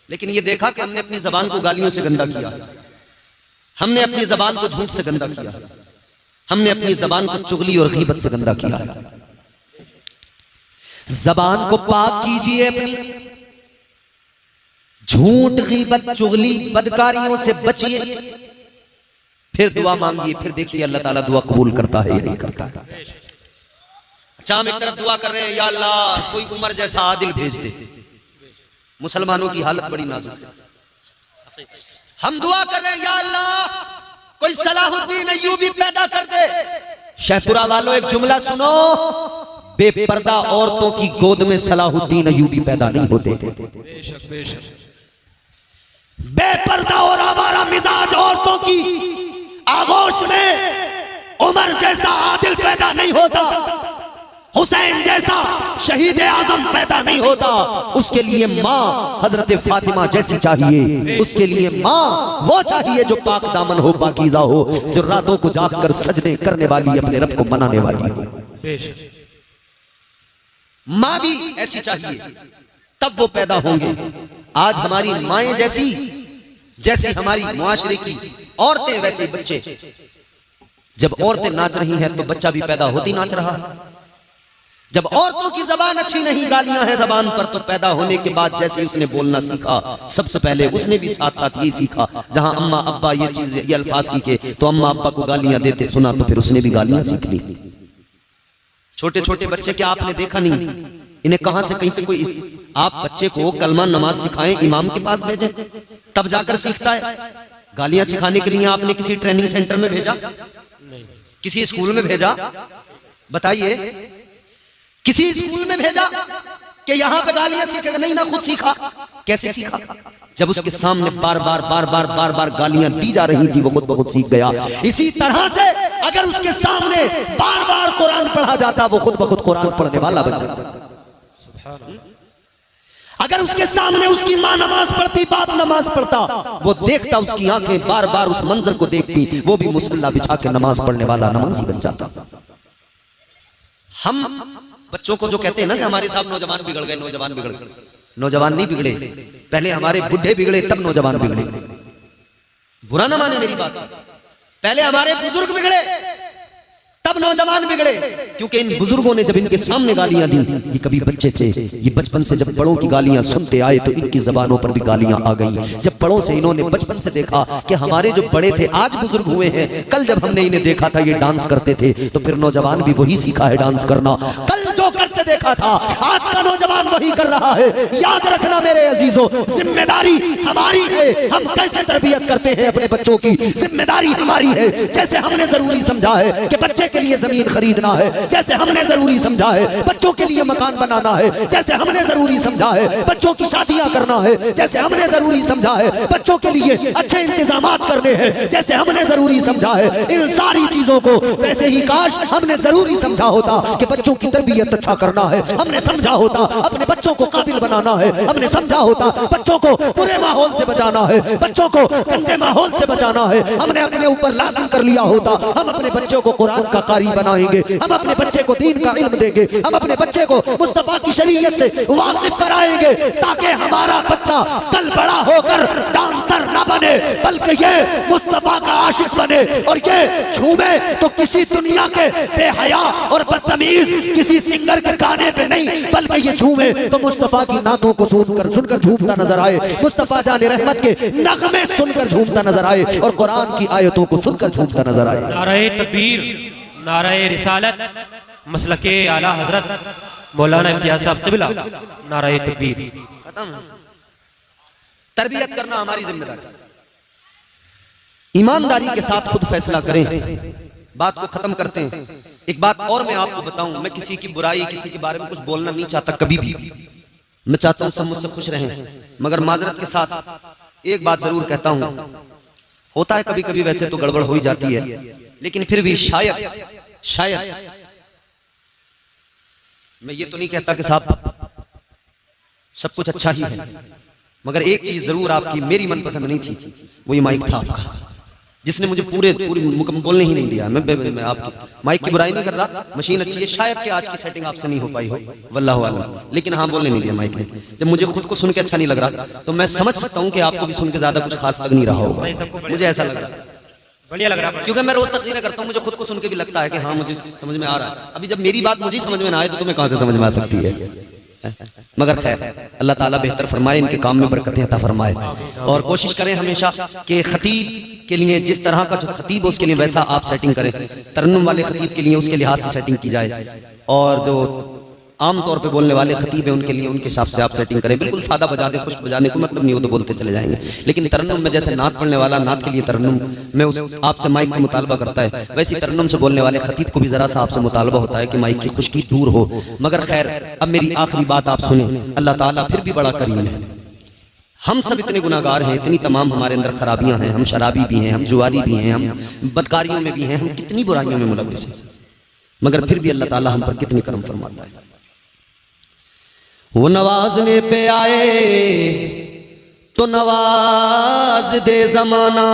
लेकिन ये देखा कि हमने अपनी जबान को गालियों से गंदा किया, हमने अपनी जबान को झूठ से गंदा किया, हमने अपनी जबान को चुगली और गीबत से गंदा किया। जबान को पाक कीजिए अपनी, झूठ गीबत चुगली बदकारियों से बचिए, फिर दुआ मांगिए, फिर देखिए अल्लाह ताला दुआ कबूल करता है या नहीं करता है। अच्छा, हम एक तरफ दुआ कर रहे हैं या अल्लाह कोई उमर जैसा आदिल भेज दे। मुसलमानों की हालत बड़ी नाजुक है। हम दुआ कर रहे हैं या अल्लाह कोई सलाहुद्दीन अय्यूबी पैदा कर दे। शहपुरा वालों एक जुमला सुनो, बेपर्दा औरतों की गोद में सलाहुद्दीन अय्यूबी पैदा नहीं होते। बेपर्दा और आवारा मिजाज औरतों की आगोश में उमर जैसा आदिल पैदा नहीं होता, हुसैन जैसा शहीद आजम पैदा नहीं होता। उसके लिए माँ हजरत फातिमा जैसी चाहिए, उसके लिए माँ वो चाहिए जो पाक दामन हो, पाकीज़ा हो, जो रातों को जागकर सजदे करने वाली, अपने रब को मनाने वाली हो। माँ भी ऐसी चाहिए, तब वो पैदा होंगे। आज हमारी माएं जैसी हमारी मुआशरे की औरतें वैसे बच्चे। जब औरतें नाच रही हैं तो बच्चा भी पैदा होती नाच रहा है। जब औरतों की जबान अच्छी नहीं, गालियां हैं जबान पर, तो पैदा होने के बाद जैसे उसने बोलना सीखा, सबसे पहले उसने भी साथ साथ ये सीखा। जहां अम्मा अब्बा ये चीज ये अल्फाज सीखे तो अम्मा अब्बा को गालियां देते सुना, तो फिर उसने भी गालियां सीख ली। छोटे छोटे बच्चे क्या आपने देखा नहीं, इन्हें कहां से कहीं से कोई, आप बच्चे को कलमा नमाज सिखाएं, इमाम के पास भेजें, तब जाकर सीखता है। गालियां सिखाने के लिए आपने किसी ट्रेनिंग सेंटर में भेजा, किसी स्कूल में भेजा? बताइए, किसी स्कूल में भेजा कि यहां पे गालियां सीखेगा? नहीं ना, खुद सीखा। कैसे सीखा? जब उसके सामने बार बार गालियां दी जा रही थी, वो खुद ब खुद सीख गया। इसी तरह से अगर उसके सामने बार बार कुरान पढ़ा जाता, वो खुद ब खुद कुरान पढ़ने वाला बन जाता। अगर उसके सामने उसकी मां नमाज पढ़ती, बाप नमाज पढ़ता, वो देखता, उसकी आंखें बार बार उस मंजर को देखती, वो भी मुसल्ला बिछा के नमाज पढ़ने वाला नमाजी बन जाता। हम बच्चों को जो कहते हैं ना कि हमारे साथ नौजवान बिगड़ गए, नौजवान बिगड़ गए, नौजवान नहीं बिगड़े, पहले हमारे बुढ़े बिगड़े तब नौजवान बिगड़े। बुरा ना माने मेरी बात, पहले हमारे बुजुर्ग बिगड़े तब नौजवान बिगड़े, क्योंकि इन बुजुर्गों ने जब इनके सामने गालियां दी, ये कभी बच्चे थे, ये बचपन से जब बड़ों की गालियां सुनते आए तो इनकी जबानों पर भी गालियां आ गई। जब बड़ों से इन्होंने बचपन से देखा कि हमारे जो बड़े थे आज बुजुर्ग हुए हैं, कल जब हमने इन्हें देखा था ये डांस करते थे, तो फिर नौजवान भी वही सीखा है डांस करना। कल जो करते देखा था आज का नौजवान वही कर रहा है। याद रखना मेरे अजीजों, जिम्मेदारी हमारी है। हम कैसे तरबियत करते हैं अपने बच्चों की, जिम्मेदारी हमारी है। जैसे हमने जरूरी समझा है कि बच्चे के लिए जमीन खरीदना है, जैसे हमने जरूरी समझा है बच्चों के लिए मकान बनाना है, जैसे हमने जरूरी समझा है बच्चों की शादियां करना है, जैसे हमने जरूरी समझा है बच्चों के लिए अच्छे इंतजामात करने हैं, जैसे हमने जरूरी समझा है इन सारी चीजों को, वैसे ही काश हमने जरूरी समझा होता कि बच्चों की तरबियत अच्छा करना है, हमने समझा होता अपने बच्चों को काबिल बनाना है, हमने समझा होता बच्चों को बुरे माहौल से बचाना है, बच्चों को गंदे माहौल से बचाना है, हमने अपने ऊपर लाजिम कर लिया होता हम अपने बच्चों को कुरान का कारी बनाएंगे, हम अपने बच्चे को दीन का इल्म देंगे, हम अपने बच्चे को मुस्तफा की शरीयत से वाकिफ कराएंगे, ताकि हमारा बच्चा कल बड़ा होकर डांसर न बने, बल्कि ये मुस्तफा का आशिक बने, और ये झूमे तो किसी दुनिया के बेहया और बदतमीज किसी सिंगर के गाने पे नहीं, बल्कि ये झूमे तो मुस्तफा की नातों को सुनकर झूमता नजर आए, मुस्तफा जाने रहमत के नगमे सुनकर झूमता नजर आए, और कुरान की आयतों को सुनकर झूमता नजर आए। नारे तकबीर, नारे रिसालत, मसलके आला हजरत मौलाना इम्तियाज साहब क़िबला, नारे तकबीर। खत्म। तरबियत करना हमारी जिम्मेदारी, ईमानदारी के साथ खुद फैसला करें। बात को खत्म करते हैं। एक बात और मैं आपको बताऊं, मैं किसी की बुराई, किसी के बारे में कुछ बोलना नहीं चाहता कभी भी। मैं चाहता हूं सब मुझसे खुश रहें, मगर माजरत के साथ एक बात जरूर कहता हूं, होता है कभी कभी वैसे तो गड़बड़ हो ही जाती है, लेकिन फिर भी शायद मैं ये तो नहीं कहता कि साहब सब कुछ अच्छा ही है, मगर एक चीज जरूर आपकी मेरी मनपसंद नहीं थी, वो ये माइक था आपका। जिसने मुझे पूरी मुकम्मल बोलने ही नहीं दिया। मैं आपकी माइक की बुराई नहीं कर रहा, मशीन अच्छी है, शायद कि आज की सेटिंग आपसे नहीं हो पाई हो, वल्लाहु आलम, लेकिन हाँ बोलने नहीं दिया माइक ने। जब मुझे खुद को सुन के अच्छा नहीं लग रहा तो मैं समझ सकता हूँ कि आपको भी सुन के ज्यादा कुछ खास लग नहीं रहा होगा, मुझे ऐसा लग रहा, बढ़िया लग रहा है, क्योंकि मैं रोज तकरीरें करता हूँ, मुझे खुद को सुन के भी लगता है कि हाँ मुझे समझ में आ रहा है। अभी जब मेरी बात मुझे समझ में ना आए तो तुम्हें कहाँ से समझ में आ सकती है। मगर खैर अल्लाह ताला बेहतर फरमाए, इनके काम में बरकतें अता फरमाए। और कोशिश करें हमेशा कि खतीब के लिए जिस तरह का जो खतीब हो उसके लिए वैसा आप सेटिंग करें, तरन्नुम वाले खतीब के लिए उसके लिहाज से सेटिंग की जाए, और जो आम तौर पे बोलने वाले खतीब हैं उनके लिए उनके हिसाब से आप सेटिंग करें। बिल्कुल सादा बजा दे, खुश बजाने को मतलब नहीं, वो तो बोलते चले जाएंगे, लेकिन तरन्नुम में जैसे नात पढ़ने वाला नात के लिए तरन्नुम में उस आपसे माइक का मुतालबा करता है, वैसी तरन्नुम से बोलने वाले खतीब को भी जरा सा आपसे मुतालबा होता है कि माइक की खुशकी दूर हो। मगर खैर अब मेरी आखिरी बात आप सुने, अल्लाह ताला फिर भी बड़ा करीम है। हम सब इतने गुनाहगार हैं, इतनी तमाम हमारे अंदर खराबियां हैं, हम शराबी भी हैं, हम जुआरी भी हैं, हम बदकारियों में भी हैं, हम कितनी बुराइयों में मुलव्विस हैं, मगर फिर भी अल्लाह ताला हम पर कितनी करम फरमाता है। वो नवाजने पे आए तो नवाज दे जमाना,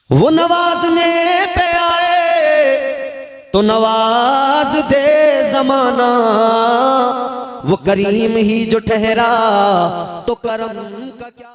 वो नवाजने पे आए तो नवाज दे जमाना, वो करीम ही जो ठहरा तो करम का क्या।